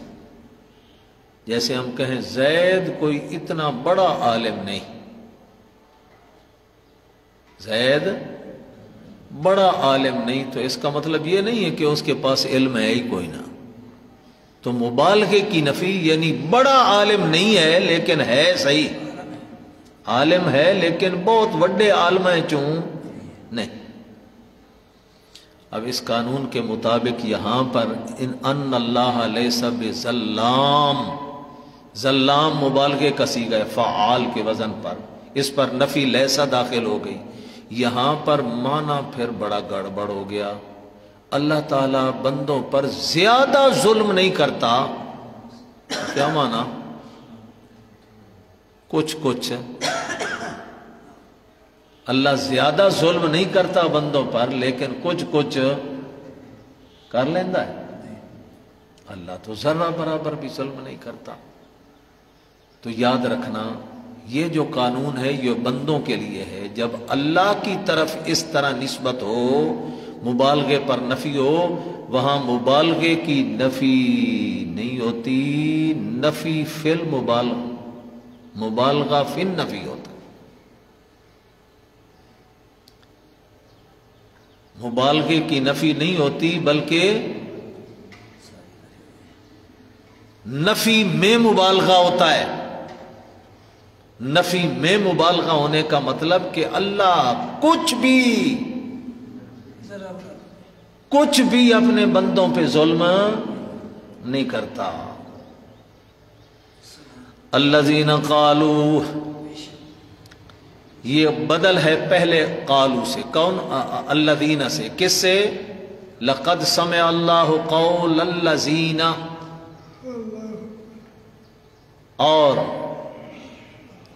A: جیسے ہم کہیں زید کوئی اتنا بڑا عالم نہیں، زید بڑا عالم نہیں، تو اس کا مطلب یہ نہیں ہے کہ اس کے پاس علم ہے ہی کوئی نہ۔ تو مبالغے کی نفی یعنی بڑا عالم نہیں ہے لیکن ہے صحیح، عالم ہے لیکن بہت بڑے عالم ہیں چوں نہیں۔ اب اس قانون کے مطابق یہاں پر ان اللہ لیس بظلام، ظلام مبالغے کا صیغہ ہے فعال کے وزن پر، اس پر نفی لیسا داخل ہو گئی، یہاں پر معنی پھر بڑا گڑبڑ ہو گیا۔ اللہ تعالیٰ بندوں پر زیادہ ظلم نہیں کرتا، کیا معنی؟ کچھ اللہ زیادہ ظلم نہیں کرتا بندوں پر لیکن کچھ کر لیندہ ہے۔ اللہ تو ذرہ برابر بھی ظلم نہیں کرتا۔ تو یاد رکھنا یہ جو قانون ہے یہ بندوں کے لیے ہے، جب اللہ کی طرف اس طرح نسبت ہو، مبالغے پر نفی ہو، وہاں مبالغے کی نفی نہیں ہوتی، نفی فی المبالغہ، مبالغہ فی النفی ہوتا۔ مبالغے کی نفی نہیں ہوتی بلکہ نفی میں مبالغہ ہوتا ہے۔ نفی میں مبالغہ ہونے کا مطلب کہ اللہ کچھ بھی اپنے بندوں پہ ظلم نہیں کرتا۔ الذین قالوا، یہ بدل ہے پہلے قالوا سے، کون؟ الذین سے، کس سے؟ لقد سمع اللہ قول الذین، اور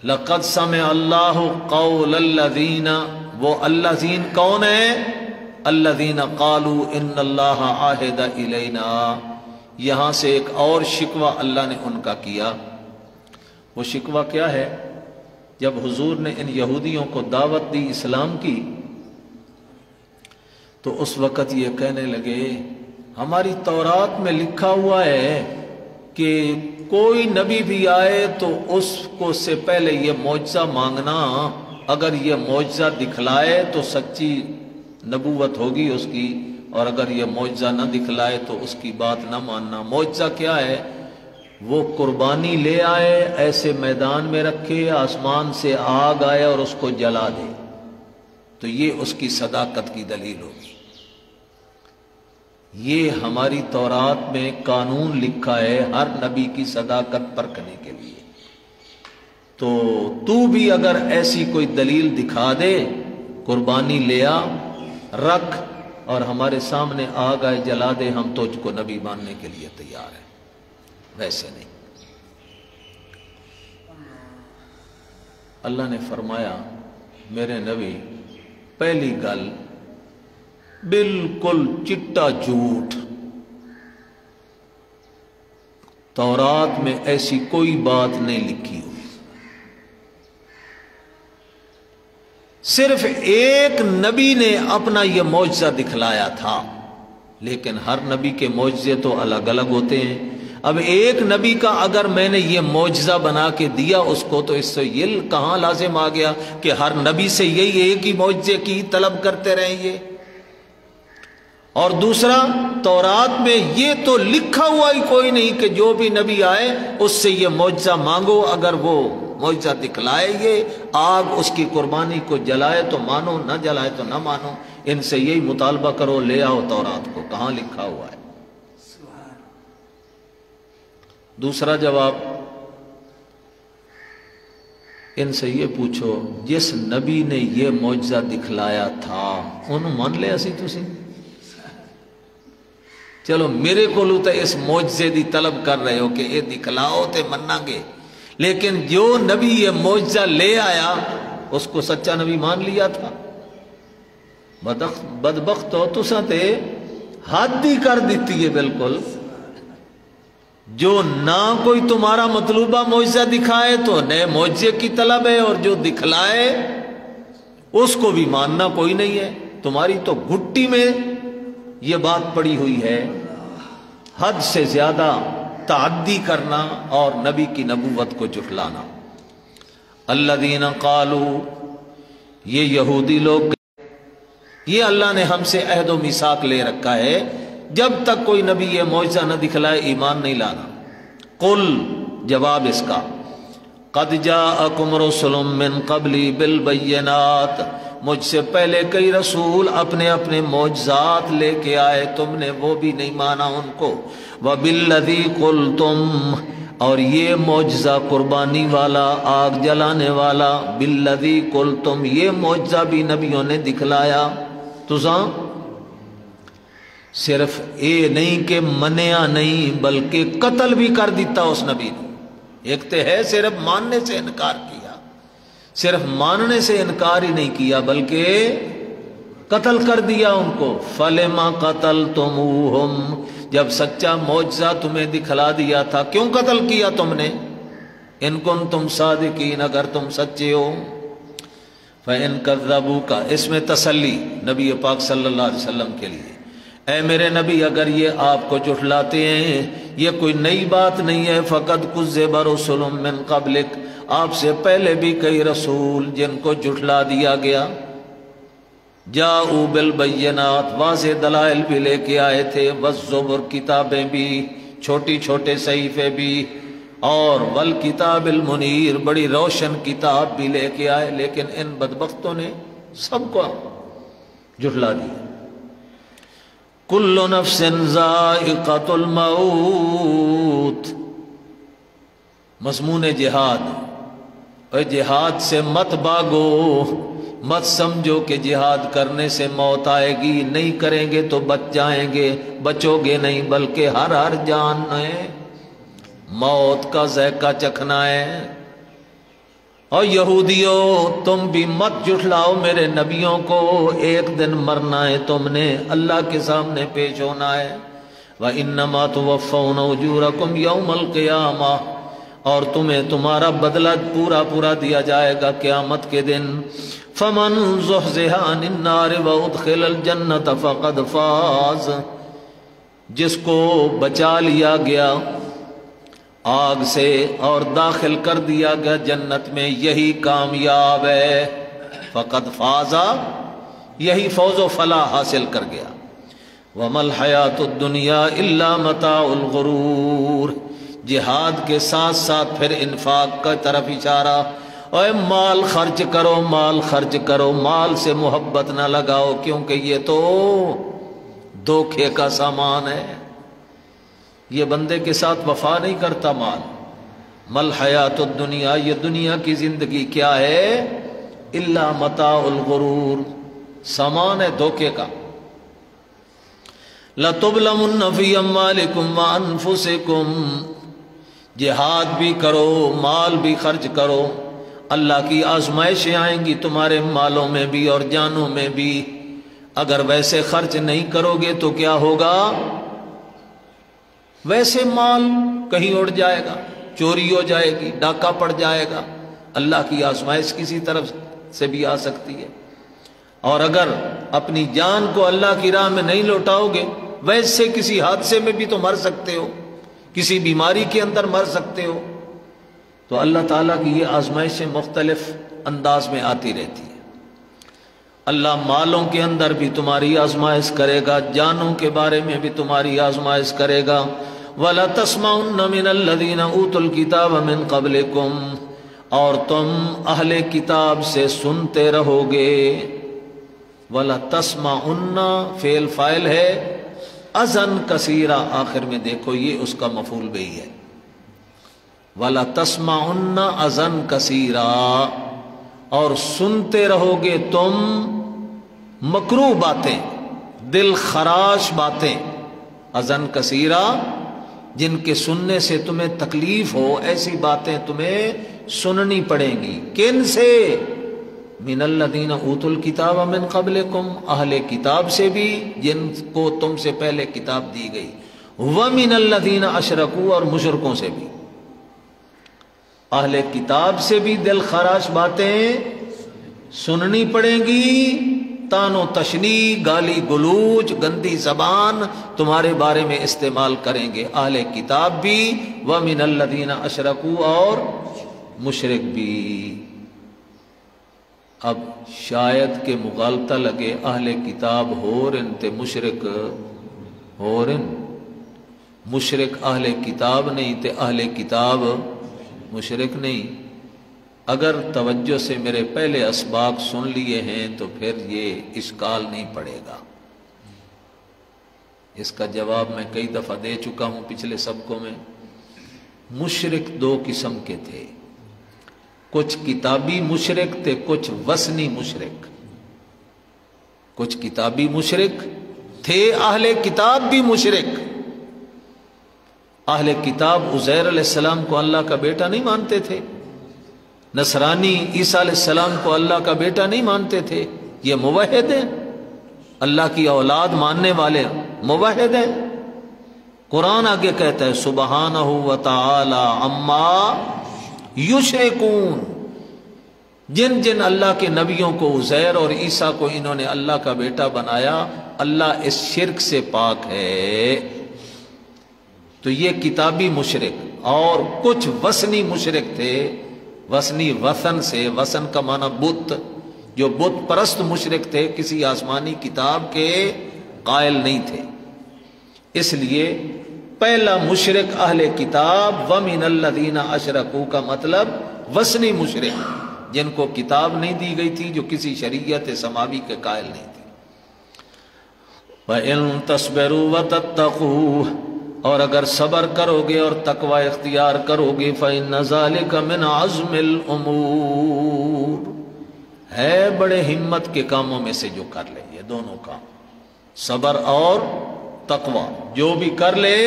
A: لقد سمع اللہ قول الذین، وہ الذین کون ہیں؟ الذین قالوا ان اللہ عہد الینا، یہاں سے ایک اور شکوہ اللہ نے ان کا کیا۔ وہ شکوہ کیا ہے؟ جب حضور نے ان یہودیوں کو دعوت دی اسلام کی تو اس وقت یہ کہنے لگے ہماری تورات میں لکھا ہوا ہے کہ کوئی نبی بھی آئے تو اس کو سے پہلے یہ معجزہ مانگنا، اگر یہ معجزہ دکھلائے تو سچی نبوت ہوگی اس کی، اور اگر یہ معجزہ نہ دکھلائے تو اس کی بات نہ ماننا۔ معجزہ کیا ہے؟ وہ قربانی لے آئے، ایسے میدان میں رکھے، آسمان سے آگ آئے اور اس کو جلا دے، تو یہ اس کی صداقت کی دلیل ہوگی۔ یہ ہماری تورات میں قانون لکھا ہے ہر نبی کی صداقت پرکھنے کے لیے۔ تو بھی اگر ایسی کوئی دلیل دکھا دے، قربانی لے آ، رکھ اور ہمارے سامنے آگ آئے جلا دے، ہم تجھ کو نبی ماننے کے لیے تیار ہیں، ویسے نہیں۔ اللہ نے فرمایا میرے نبی پہلی گل بالکل چٹا جھوٹ، تورات میں ایسی کوئی بات نہیں لکھی ہوئی، صرف ایک نبی نے اپنا یہ معجزہ دکھلایا تھا، لیکن ہر نبی کے معجزے تو الگ الگ ہوتے ہیں۔ اب ایک نبی کا اگر میں نے یہ معجزہ بنا کے دیا اس کو، تو اس سے یہ کہاں لازم آ گیا کہ ہر نبی سے یہی ایک ہی معجزے کی طلب کرتے رہیں یہ؟ اور دوسرا، تورات میں یہ تو لکھا ہوا ہی کوئی نہیں کہ جو بھی نبی آئے اس سے یہ معجزہ مانگو، اگر وہ معجزہ دکھلائے یہ آگ اس کی قربانی کو جلائے تو مانو، نہ جلائے تو نہ مانو، ان سے یہی مطالبہ کرو، لے آؤ تورات کو، کہاں لکھا ہوا ہے؟ دوسرا جواب، ان سے یہ پوچھو جس نبی نے یہ معجزہ دکھلایا تھا انہوں مان لے اسی تسی؟ چلو میرے کو تو اس معجزے دی طلب کر رہے ہو کہ یہ دکھلاؤ تے مننا گے، لیکن جو نبی یہ معجزہ لے آیا اس کو سچا نبی مان لیا تھا؟ بدبخت ہو تساں تے حد ہی کر دیتی ہے بالکل۔ جو نہ کوئی تمہارا مطلوبہ معجزہ دکھائے تو نئے معجزے کی طلب ہے، اور جو دکھلائے اس کو بھی ماننا کوئی نہیں ہے۔ تمہاری تو گھٹی میں یہ بات پڑی ہوئی ہے، حد سے زیادہ تعدی کرنا اور نبی کی نبوت کو جھٹلانا۔ الذین قالوا، یہ یہودی لوگ، یہ اللہ نے ہم سے عہد و میثاق لے رکھا ہے جب تک کوئی نبی یہ معجزہ نہ دکھلائے ایمان نہیں لانا۔ قل، جواب اس کا، قد جاءکم رسل من قبلی بالبینات، مجھ سے پہلے کئی رسول اپنے اپنے معجزات لے کے آئے، تم نے وہ بھی نہیں مانا ان کو۔ وبالذی قلتم، اور یہ معجزہ قربانی والا، آگ جلانے والا، بالذی قلتم، یہ معجزہ بھی نبیوں نے دکھلایا۔ تساں صرف اے نہیں کہ منیا نہیں بلکہ قتل بھی کر دیتا اس نبی نے۔ ایک تو ہے صرف ماننے سے انکار کیا، صرف ماننے سے انکار ہی نہیں کیا بلکہ قتل کر دیا ان کو۔ فَلِمَ قَتَلْتُمُوهُمْ، جب سچا معجزہ تمہیں دکھلا دیا تھا کیوں قتل کیا تم نے؟ ان کنتم صادقین، اگر تم سچے ہو۔ فَإِن كَذَّبُوكَ، اس میں تسلی نبی پاک صلی اللہ علیہ وسلم کے لیے، اے میرے نبی اگر یہ آپ کو جھٹلاتے ہیں یہ کوئی نئی بات نہیں ہے۔ فَقَدْ كُذِّبَ رُسُلٌ مِّن قَبْلِكَ، آپ سے پہلے بھی کئی رسول جن کو جھٹلا دیا گیا۔ جاءوا بالبینات، واضح دلائل بھی لے کے آئے تھے، والزبر، کتابیں بھی، چھوٹی چھوٹے صحیفے بھی، اور والکتاب المنیر، بڑی روشن کتاب بھی لے کے آئے، لیکن ان بدبختوں نے سب کو جھٹلا دیا۔ کل نفس ذائقۃ الموت، مضمون جہاد، اور جہاد سے مت بھاگو، مت سمجھو کہ جہاد کرنے سے موت آئے گی، نہیں کریں گے تو بچ جائیں گے، بچو گے نہیں، بلکہ ہر جان ہے موت کا ذائقہ چکھنا ہے۔ اور یہودیوں تم بھی مت جھٹلاؤ میرے نبیوں کو، ایک دن مرنا ہے تم نے، اللہ کے سامنے پیش ہونا ہے۔ وَإِنَّمَا تُوَفَّوْنَ أُجُورَكُمْ يَوْمَ الْقِيَامَةِ، اور تمہیں تمہارا بدلہ پورا پورا دیا جائے گا قیامت کے دن۔ فَمَنْ زُحْزِحَ عَنِ النَّارِ وَأُدْخِلَ الْجَنَّةَ فَقَدْ فَازَ، جس کو بچا لیا گیا آگ سے اور داخل کر دیا گیا جنت میں، یہی کامیاب ہے۔ فقد فازا، یہی فوز و فلاح حاصل کر گیا۔ وَمَا الْحَيَاةُ الدُّنْيَا إِلَّا مَتَاعُ الْغُرُورِ، جہاد کے ساتھ ساتھ پھر انفاق کا طرف اشارہ، اور مال خرچ کرو، مال خرچ کرو، مال سے محبت نہ لگاؤ کیونکہ یہ تو دھوکے کا سامان ہے، یہ بندے کے ساتھ وفا نہیں کرتا مال۔ مل حیات الدنیا، یہ دنیا کی زندگی کیا ہے؟ الا متاع الغرور، سامان ہے دھوکے کا۔ لَتُبْلَمُنَّ فِي أَمْوَالِكُمْ وَأَنفُسِكُمْ، جہاد بھی کرو، مال بھی خرچ کرو، اللہ کی آزمائشیں آئیں گی تمہارے مالوں میں بھی اور جانوں میں بھی. اگر ویسے خرچ نہیں کرو گے تو کیا ہوگا؟ ویسے مال کہیں اڑ جائے گا، چوری ہو جائے گی، ڈاکہ پڑ جائے گا. اللہ کی آزمائش کسی طرف سے بھی آ سکتی ہے. اور اگر اپنی جان کو اللہ کی راہ میں نہیں لوٹاؤ گے، ویسے کسی حادثے میں بھی تو مر سکتے ہو، کسی بیماری کے اندر مر سکتے ہو. تو اللہ تعالیٰ کی یہ آزمائشیں مختلف انداز میں آتی رہتی ہیں. اللہ مالوں کے اندر بھی تمہاری آزمائش کرے گا، جانوں کے بارے میں بھی تمہاری آزمائش کرے گا. وَلَا تَسْمَعُنَّ مِنَ الَّذِينَ أُوتُوا الْكِتَابَ مِنْ قَبْلِكُمْ، اور تم اہل کتاب سے سنتے رہو گے. وَلَا تَسْمَعُنَّ فعل فاعل ہے، اذًا کثیرہ آخر میں دیکھو یہ اس کا مفعول بھی ہے. وَلَا تَسْمَعُنَّ اذًا کثیرہ، اور سنتے رہو گے تم مکروہ باتیں، دل خراش باتیں. اذًا کثیرہ، جن کے سننے سے تمہیں تکلیف ہو، ایسی باتیں تمہیں سننی پڑیں گی. کن سے؟ من الذین اوتوا الکتاب من قبلکم، اہل کتاب سے بھی جن کو تم سے پہلے کتاب دی گئی. ومن الذین اشرکوا، اور مشرکوں سے بھی. اہل کتاب سے بھی دل خراش باتیں سننی پڑیں گی. تان و تشنیع، گالی گلوچ، گندی زبان تمہارے بارے میں استعمال کریں گے اہل کتاب بھی. وَمِنَ الَّذِينَ أَشْرَكُوا، اور مشرک بھی. اب شاید کہ مغالطہ لگے، اہل کتاب ہورن تے مشرک ہورن، مشرک اہل کتاب نہیں تے اہل کتاب مشرک نہیں. اگر توجہ سے میرے پہلے اسباق سن لیے ہیں تو پھر یہ اشکال نہیں پڑے گا. اس کا جواب میں کئی دفعہ دے چکا ہوں پچھلے سبقوں میں. مشرک دو قسم کے تھے، کچھ کتابی مشرک تھے، کچھ وثنی مشرک. کچھ کتابی مشرک تھے، اہل کتاب بھی مشرک. اہل کتاب عزیر علیہ السلام کو اللہ کا بیٹا نہیں مانتے تھے، نصرانی عیسیٰ علیہ السلام کو اللہ کا بیٹا نہیں مانتے تھے. یہ موحد ہیں، اللہ کی اولاد ماننے والے موحد ہیں. قرآن آگے کہتا ہے سبحانہ وتعالی عما یشرکون، جن جن اللہ کے نبیوں کو عزیر اور عیسیٰ کو انہوں نے اللہ کا بیٹا بنایا، اللہ اس شرک سے پاک ہے. تو یہ کتابی مشرک. اور کچھ وثنی مشرک تھے. وثنی وثن سے، وثن کا معنی بت، جو بت پرست مشرک تھے، کسی آسمانی کتاب کے قائل نہیں تھے. اس لیے پہلا مشرک اہل کتاب، وَمِنَ الَّذِينَ أَشْرَكُوا کا مطلب وثنی مشرک، جن کو کتاب نہیں دی گئی تھی، جو کسی شریعت سماوی کے قائل نہیں تھے. وَإِن تَصْبِرُوا وَتَتَّقُوا، اور اگر صبر کرو گے اور تقوی اختیار کرو گے، فَإِنَّ ذَلِكَ مِنْ عَزْمِ الْأُمُورِ، ہے بڑے ہمت کے کاموں میں سے جو کر لے. یہ دونوں کام، صبر اور تقوی، جو بھی کر لے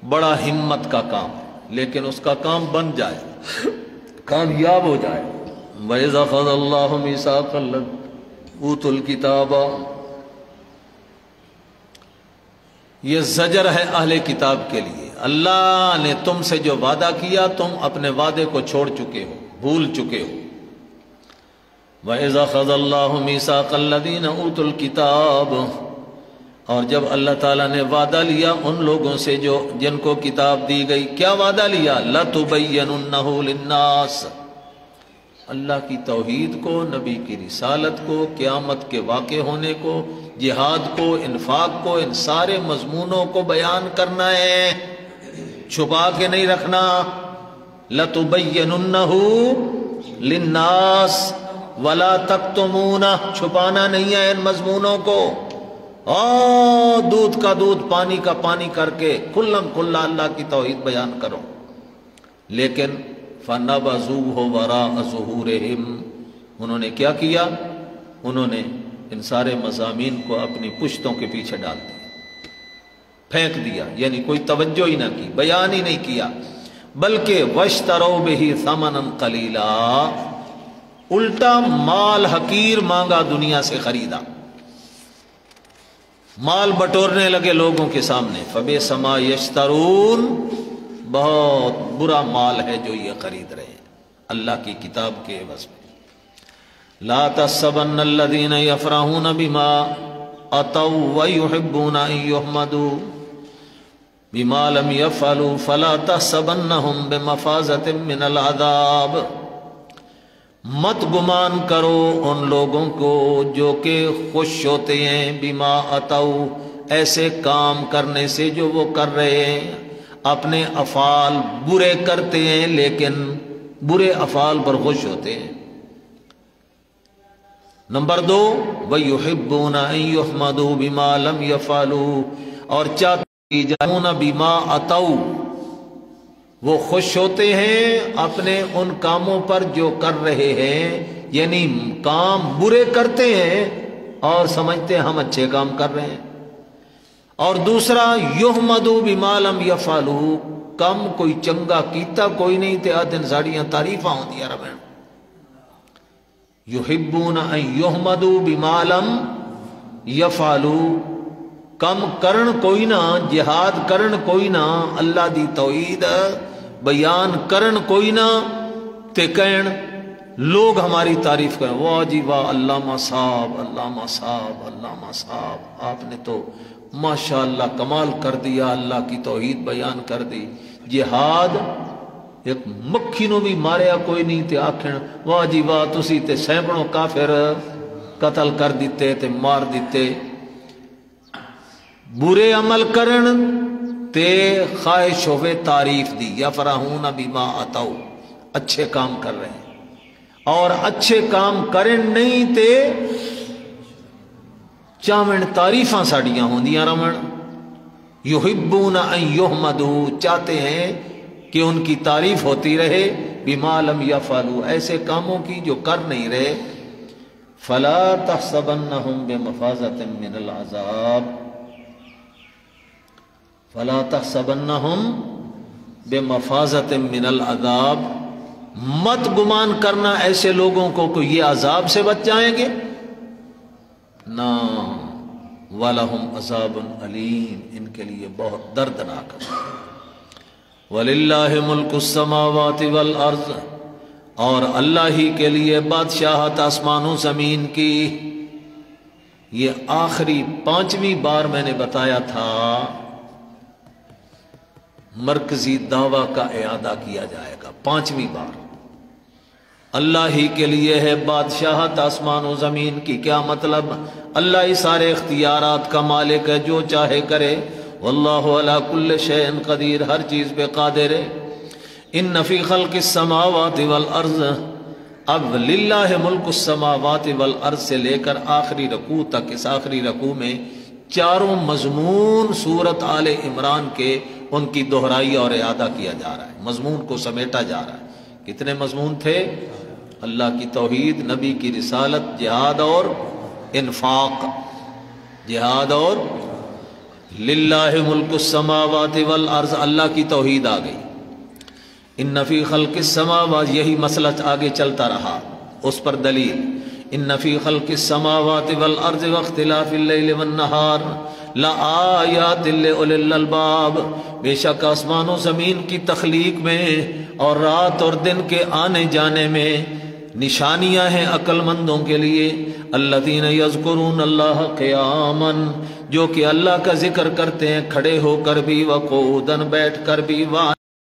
A: بڑا ہمت کا کام ہے، لیکن اس کا کام بن جائے، کامیاب ہو جائے. وَإِذَا أَخَذَ اللَّهُ مِيثَاقَ الَّذِينَ أُوتُوا الْكِتَابَ، یہ زجر ہے اہل کتاب کے لیے. اللہ نے تم سے جو وعدہ کیا تم اپنے وعدے کو چھوڑ چکے ہو، بھول چکے ہو. وَإِذَا أَخَذَ اللَّهُ مِيثَاقَ الَّذِينَ أُوتُوا الْكِتَابَ، اور جب اللہ تعالیٰ نے وعدہ لیا ان لوگوں سے جو جن کو کتاب دی گئی. کیا وعدہ لیا؟ لَتُبَيَّنُنَّهُ لِلنَّاسِ، اللہ کی توحید کو، نبی کی رسالت کو، قیامت کے واقع ہونے کو، جہاد کو، انفاق کو، ان سارے مضمونوں کو بیان کرنا ہے، چھپا کے نہیں رکھنا. لَتُبَيَّنُنَّهُ لِلنَّاسِ وَلَا تَكْتُمُونَهُ، چھپانا نہیں ہے ان مضمونوں کو. دودھ کا دودھ، پانی کا پانی کر کے کھلم کھلا اللہ کی توحید بیان کرو. لیکن فَنَبَذُوهُ وَرَاءَ ظُهُورِهِمْ، انہوں نے کیا کیا؟ انہوں نے ان سارے مضامین کو اپنی پشتوں کے پیچھے ڈال دیا، پھینک دیا، یعنی کوئی توجہ ہی نہ کی، بیان ہی نہیں کیا. بلکہ وشترو بہی ثمنا قلیلا، الٹا مال حقیر مانگا، دنیا سے خریدا، مال بٹورنے لگے لوگوں کے سامنے. فبئس ما یشترون، بہت برا مال ہے جو یہ خرید رہے ہیں اللہ کی کتاب کے عوض میں. لا تحسبن الذین یفرحون بما اتوا ویحبون ان یحمدوا بما لم یفعلوا فلا تحسبنہم بمفازۃ من العذاب. مت گمان کرو ان لوگوں کو جو کہ خوش ہوتے ہیں بما اتوا، ایسے کام کرنے سے جو وہ کر رہے ہیں، اپنے افعال برے کرتے ہیں لیکن برے افعال پر خوش ہوتے ہیں. نمبر 2 وَيُحِبُّونَ أَن يُحْمَدُوا بِمَا لَمْ يَفْعَلُوا، اور چاہتے جاؤنا بما اتوا، وہ خوش ہوتے ہیں اپنے ان کاموں پر جو کر رہے ہیں، یعنی کام برے کرتے ہیں اور سمجھتے ہیں ہم اچھے کام کر رہے ہیں. اور دوسرا یحمدوا بما لم یفعلوا، کم کوئی چنگا کیتا کوئی نہیں تے آدن ساڑیاں تعریفاں ہوں دیا رب. یحبون ان یحمدوا بما لم یفعلوا، کم کرن کوئی نہ، جہاد کرن کوئی نہ، اللہ دی توحید بیان کرن کوئی نہ، تے کہن لوگ ہماری تعریف کریں، واہ جی واہ علامہ صاحب، علامہ صاحب، علامہ صاحب، آپ نے تو ماشاءاللہ کمال کر دیا، اللہ کی توحید بیان کر دی. جہاد ایک مکھی نو بھی ماریا کوئی نہیں تے آکھن واہ جی واہ تسی تے سینکڑوں کافر قتل کر دیتے تے مار دیتے. برے عمل کرن تے خواہش ہوئے تعریف دی، یفرحون بما اتوا، اچھے کام کر رہے ہیں، اور اچھے کام کرن نہیں تے چاہمن تعریفاں ساڑیاں ہوندیاں رمن. یحبون ان یحمدوا، چاہتے ہیں کہ ان کی تعریف ہوتی رہے، بما لم یفعلوا، ایسے کاموں کی جو کر نہیں رہے. فلا تحسبنہم بمفازۃ من العذاب، فلا تحسبنہم بمفازۃ من العذاب، مت گمان کرنا ایسے لوگوں کو کہ یہ عذاب سے بچ جائیں گے، نہ، وَلَهُمْ عَذَابٌ عَلِيمٌ، ان کے لیے بہت دردناک ہے. وَلِلَّهِ مُلْكُ السَّمَاوَاتِ وَالْأَرْضِ، اور اللہ ہی کے لیے بادشاہت آسمان و زمین کی. یہ آخری 5ویں بار میں نے بتایا تھا مرکزی دعویٰ کا اعادہ کیا جائے گا. 5ویں بار اللہ ہی کے لیے ہے بادشاہت آسمان و زمین کی. کیا مطلب؟ اللہ ہی سارے اختیارات کا مالک ہے، جو چاہے کرے. واللہ علی کل شیء قدیر، ہر چیز پہ قادر ہے. ان فی خلق السماوات والارض، اب للہ ملک السماوات والارض سے لے کر آخری رکوع تک، اس آخری رکوع میں چاروں مضمون سورت آل عمران کے ان کی دہرائی اور اعادہ کیا جا رہا ہے، مضمون کو سمیٹا جا رہا ہے. کتنے مضمون تھے؟ اللہ کی توحید، نبی کی رسالت، جہاد اور انفاق. جہاد اور للہ ملک السماوات والارض، اللہ کی توحید آ گئی. ان فی خلق السماوات، یہی مسئلہ آگے چلتا رہا، اس پر دلیل. ان فی خلق السماوات والارض واختلاف اللیل والنہار لآیات لأولی الالباب، بے شک آسمان و زمین کی تخلیق میں اور رات اور دن کے آنے جانے میں نشانیاں ہیں عقل مندوں کے لیے. الذین یذکرون اللہ قیاما، جو کہ اللہ کا ذکر کرتے ہیں کھڑے ہو کر بھی، وقعودا، بیٹھ کر بھی،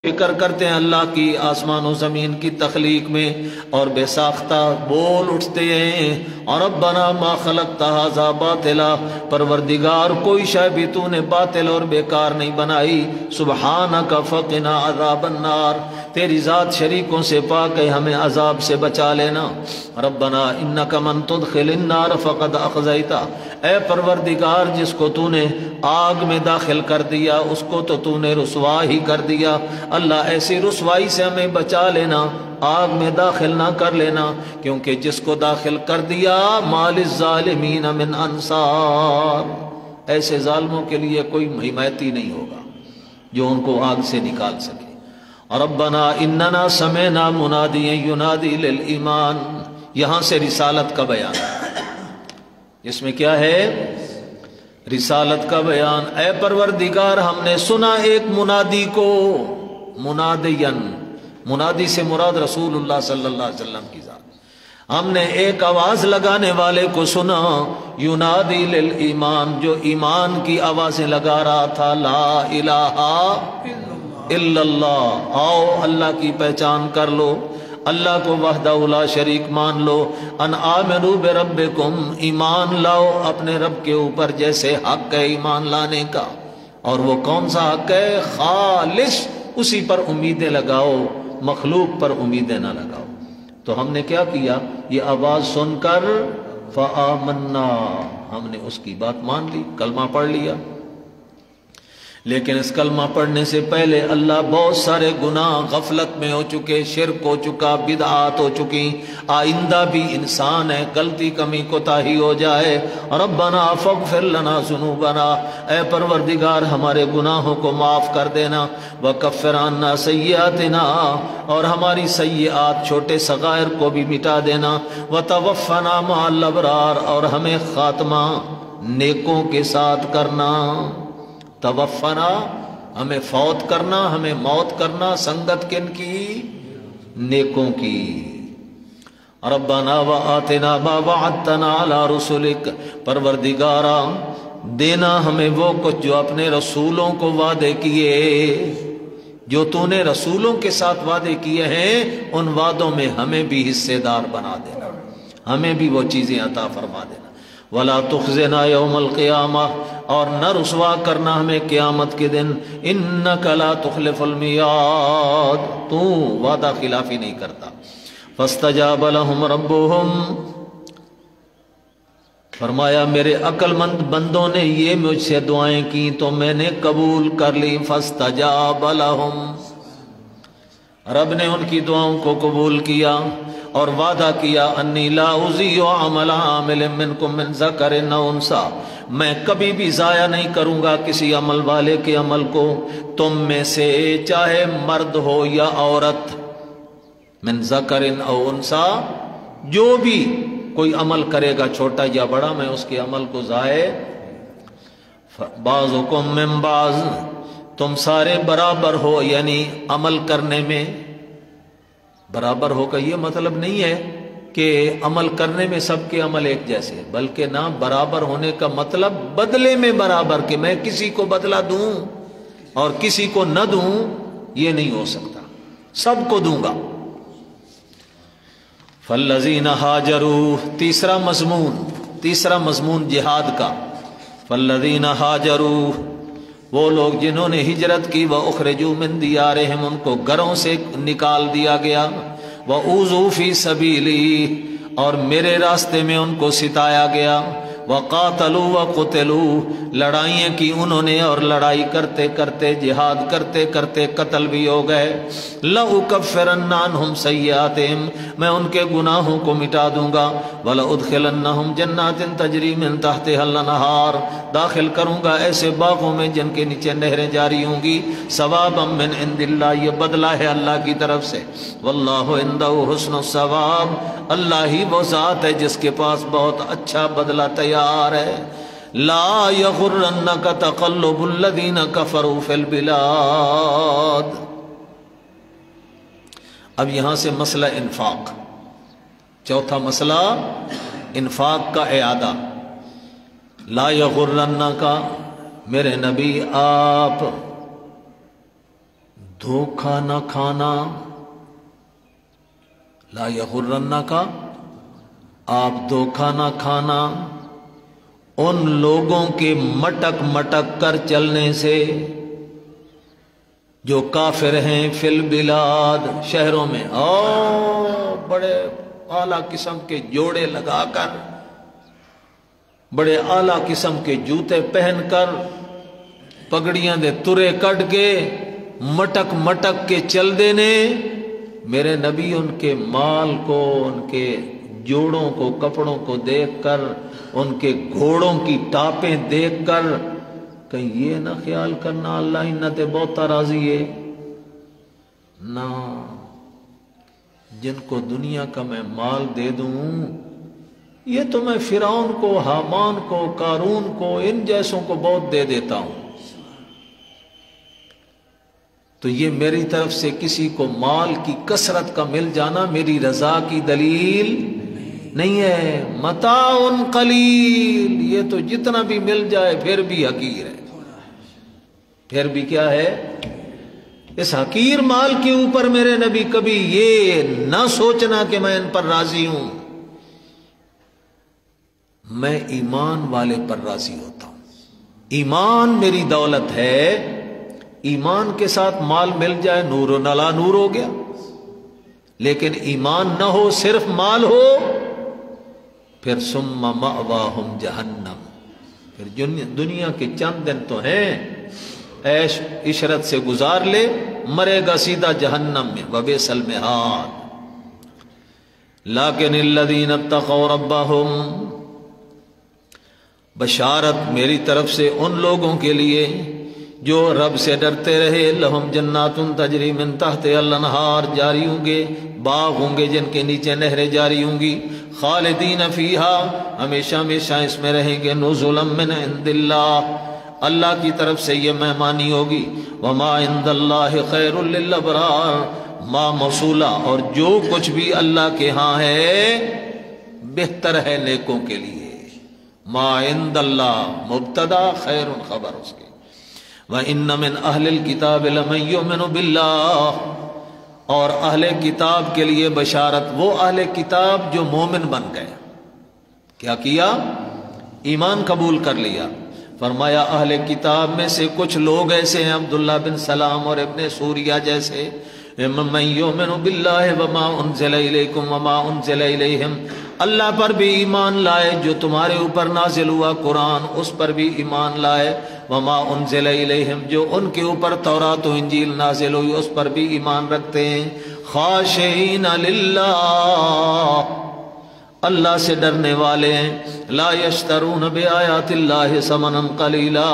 A: فکر کرتے ہیں اللہ کی آسمان و زمین کی تخلیق میں، اور بے ساختہ بول اٹھتے ہیں اور ربنا ما خلقت ھذا باطلا، پروردگار کوئی شے بھی تو نے باطل اور بیکار نہیں بنائی. سبحانک فقنا عذاب النار، تیری ذات شریکوں سے پاک ہے، ہمیں عذاب سے بچا لینا. ربنا انک من تدخل النار فقد اخزیتہ، اے پروردگار جس کو تو نے آگ میں داخل کر دیا اس کو تو نے رسوا ہی کر دیا. اللہ ایسی رسوائی سے ہمیں بچا لینا، آگ میں داخل نہ کر لینا، کیونکہ جس کو داخل کر دیا ما للظالمین من انصار، ایسے ظالموں کے لیے کوئی حمایتی نہیں ہوگا جو ان کو آگ سے نکال سکے. ربنا اننا سمعنا منادیا ینادی للایمان، یہاں سے رسالت کا بیان، اس میں کیا ہے؟ رسالت کا بیان۔ اے پروردگار ہم نے سنا ایک منادی کو، منادین، منادی سے مراد رسول اللہ صلی اللہ علیہ وسلم کی ذات، ہم نے ایک آواز لگانے والے کو سنا، ینادی للایمان، جو ایمان کی آوازیں لگا رہا تھا، لا الہ الا اللہ، آؤ اللہ کی پہچان کر لو، اللہ کو وحدہ لا شریک مان لو، ان آمنوا بربکم، ایمان لاؤ اپنے رب کے اوپر جیسے حق ہے ایمان لانے کا، اور وہ کون سا حق ہے؟ خالص، اسی پر امیدیں لگاؤ، مخلوق پر امیدیں نہ لگاؤ۔ تو ہم نے کیا کیا؟ یہ آواز سن کر فآمنا، ہم نے اس کی بات مان لی، کلمہ پڑھ لیا۔ لیکن اس کلمہ پڑھنے سے پہلے اللہ بہت سارے گناہ غفلت میں ہو چکے، شرک ہو چکا، بدعات ہو چکی، آئندہ بھی انسان ہے غلطی کمی کوتاہی ہو جائے، ربنا فاغفر لنا ذنوبنا، اے پروردگار ہمارے گناہوں کو معاف کر دینا، وکفر عنا سیئاتنا، اور ہماری سیئات چھوٹے صغائر کو بھی مٹا دینا، وتوفنا مع الابرار، اور ہمیں خاتمہ نیکوں کے ساتھ کرنا۔ توفنا، ہمیں فوت کرنا، ہمیں موت کرنا، سنگت کن کی؟ نیکوں کی۔ ربنا وآتنا ما وعدتنا علی رسلک، پروردگارا دینا ہمیں وہ کچھ جو اپنے رسولوں کو وعدے کیے، جو تو نے رسولوں کے ساتھ وعدے کیے ہیں، ان وعدوں میں ہمیں بھی حصے دار بنا دینا، ہمیں بھی وہ چیزیں عطا فرما دینا۔ ولا تخزنا یوم القیامہ، اور نہ رسوا کرنا ہمیں قیامت کے دن، انک لا تخلف المیعاد، تو وعدہ خلافی نہیں کرتا۔ فاستجاب لهم ربهم، فرمایا میرے عقل مند بندوں نے یہ مجھ سے دعائیں کی تو میں نے قبول کر لی۔ فاستجاب لهم، رب نے ان کی دعاؤں کو قبول کیا اور وعدہ کیا، انی لا اضیع عمل عامل منکم من ذکر او انثی، میں کبھی بھی ضائع نہیں کروں گا کسی عمل والے کے عمل کو، تم میں سے چاہے مرد ہو یا عورت، من ذکر او انثی، جو بھی کوئی عمل کرے گا چھوٹا یا بڑا، میں اس کے عمل کو ضائع، بعضکم من بعض، تم سارے برابر ہو، یعنی عمل کرنے میں برابر ہو کا یہ مطلب نہیں ہے کہ عمل کرنے میں سب کے عمل ایک جیسے، بلکہ نہ برابر ہونے کا مطلب بدلے میں برابر، کہ میں کسی کو بدلہ دوں اور کسی کو نہ دوں، یہ نہیں ہو سکتا، سب کو دوں گا۔ فالذین ہاجروا، تیسرا مضمون جہاد کا، فالذین ہاجروا، وہ لوگ جنہوں نے ہجرت کی، وَأُخْرِجُوا مِن دِيَارِهِمْ، ان کو گھروں سے نکال دیا گیا، وَأُوذُوا فِي سَبِيلِي، اور میرے راستے میں ان کو ستایا گیا، وَقَاتَلُوا وَقُتِلُوا، لڑائیاں کی انہوں نے اور لڑائی کرتے کرتے، جہاد کرتے کرتے قتل بھی ہو گئے، لَأُكَفِّرَنَّ عَنْهُمْ سَيِّئَاتِهِمْ، میں ان کے گناہوں کو مٹا دوں گا، وَلَأُدْخِلَنَّهُمْ جَنَّاتٍ تَجْرِي مِن تَحْتِهَا الْأَنْهَارُ، داخل کروں گا ایسے باغوں میں جن کے نیچے نہریں جاری ہوں گی، ثوابا من عند اللہ، یہ بدلہ ہے اللہ کی طرف سے، واللہ عنده حسن الثواب، اللہ ہی وہ ذات ہے جس کے پاس بہت اچھا بدلہ تیار ہے۔ لا یغرنک تقلب الذین کفروا فی البلاد، اب یہاں سے مسئلہ انفاق، چوتھا مسئلہ انفاق کا اعادہ۔ لا یغرنک، میرے نبی آپ دھوکہ نہ کھانا، لا یغرنک، آپ دھوکہ نہ کھانا ان لوگوں کے مٹک مٹک کر چلنے سے جو کافر ہیں، فی البلاد، شہروں میں، بڑے اعلیٰ قسم کے جوڑے لگا کر، بڑے اعلیٰ قسم کے جوتے پہن کر، پگڑیاں دے ترے کٹ کے، مٹک مٹک کے چل دینے، میرے نبی ان کے مال کو، ان کے جوڑوں کو، کپڑوں کو دیکھ کر، ان کے گھوڑوں کی ٹاپیں دیکھ کر، کہیں یہ نہ خیال کرنا اللہ انتے بہت راضی ہے، نہ جن کو دنیا کا میں مال دے دوں، یہ تو میں فرعون کو، حامان کو، قارون کو، ان جیسوں کو بہت دے دیتا ہوں، تو یہ میری طرف سے کسی کو مال کی کثرت کا مل جانا میری رضا کی دلیل نہیں ہے۔ متاع قلیل، یہ تو جتنا بھی مل جائے پھر بھی حقیر ہے، پھر بھی کیا ہے؟ اس حقیر مال کے اوپر میرے نبی کبھی یہ نہ سوچنا کہ میں ان پر راضی ہوں، میں ایمان والے پر راضی ہوتا ہوں۔ ایمان میری دولت ہے، ایمان کے ساتھ مال مل جائے نور و نلا نور ہو گیا، لیکن ایمان نہ ہو صرف مال ہو، پھر ثم مأواہم جہنم، پھر دنیا کے چند دن تو ہیں، عیش عشرت سے گزار لے، مرے گا سیدھا جہنم میں، وبئس المہاد۔ لیکن الذین اتقوا ربہم، بشارت میری طرف سے ان لوگوں کے لیے جو رب سے ڈرتے رہے، لہم جنات تجری من تحت الانہار، جاری ہوں گے باغ ہوں گے جن کے نیچے نہریں جاری ہوں گی، خالدین فیہا، ہمیشہ ہمیشہ اس میں رہیں گے، نزلا من عند اللہ، اللہ کی طرف سے یہ مہمانی ہوگی، وما عند اللہ خیر للابرار، ما موصولہ، اور جو کچھ بھی اللہ کے ہاں ہے بہتر ہے نیکوں کے لیے، ما عند اللہ مبتدا، خیر خبر اس کے، وَإِنَّ مِنْ أَهْلِ الْكِتَابِ لَمَنْ يُؤْمِنُ بِاللَّهِ، اور اہل کتاب کے لیے بشارت، وہ اہل کتاب جو مومن بن گئے، کیا کیا؟ ایمان قبول کر لیا۔ فرمایا اہل کتاب میں سے کچھ لوگ ایسے ہیں، عبداللہ بن سلام اور ابن سوریہ جیسے، مَنْ يُؤْمِنُ بِاللَّهِ وَمَا أُنزِلَ إِلَيْكُمْ وَمَا أُنزِلَ إِلَيْهِمْ، اللہ پر بھی ایمان لائے، جو تمہارے اوپر نازل ہوا قرآن اس پر بھی ایمان لائے، وما انزل الیہم، جو ان کے اوپر تورات و انجیل نازل ہوئی اس پر بھی ایمان رکھتے ہیں، خاشعین للہ، اللہ سے ڈرنے والے ہیں، لا یشترون بآیات اللہ ثمنا قلیلا،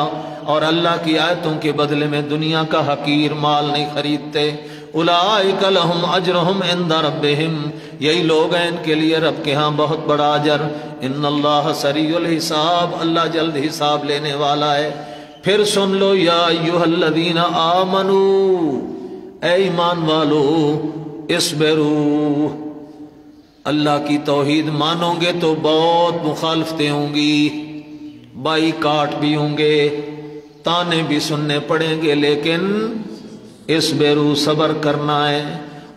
A: اور اللہ کی آیتوں کے بدلے میں دنیا کا حقیر مال نہیں خریدتے، اولئک لہم اجرہم عند ربہم، یہی لوگ ہیں ان کے لیے رب کے ہاں بہت بڑا اجر، ان اللہ سریع الحساب، اللہ جلد حساب لینے والا ہے۔ پھر سن لو، یا ایھا الذین آمنو، اے ایمان والو، اصبروا، اللہ کی توحید مانو گے تو بہت مخالفتیں ہوں گی، بائی کاٹ بھی ہوں گے، تانے بھی سننے پڑیں گے، لیکن اصبروا، صبر کرنا ہے،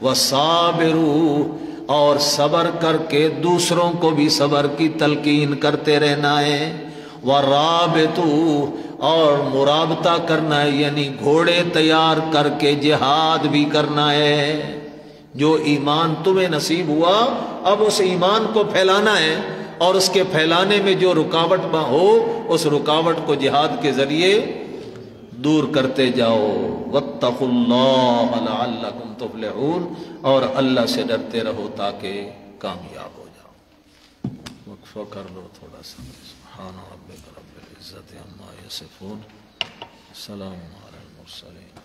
A: وصابروا، اور صبر کر کے دوسروں کو بھی صبر کی تلقین کرتے رہنا ہے، ورابطوا، اور مرابطہ کرنا ہے، یعنی گھوڑے تیار کر کے جہاد بھی کرنا ہے۔ جو ایمان تمہیں نصیب ہوا اب اس ایمان کو پھیلانا ہے، اور اس کے پھیلانے میں جو رکاوٹ ہو اس رکاوٹ کو جہاد کے ذریعے دور کرتے جاؤ۔ واتقوا اللہ لعلکم تفلحون، اور اللہ سے ڈرتے رہو تاکہ کامیاب ہو جاؤ۔ وقفہ کر لو تھوڑا سا۔ سبحان ربک رب العزت عما یصفون، سلام علی المرسلین۔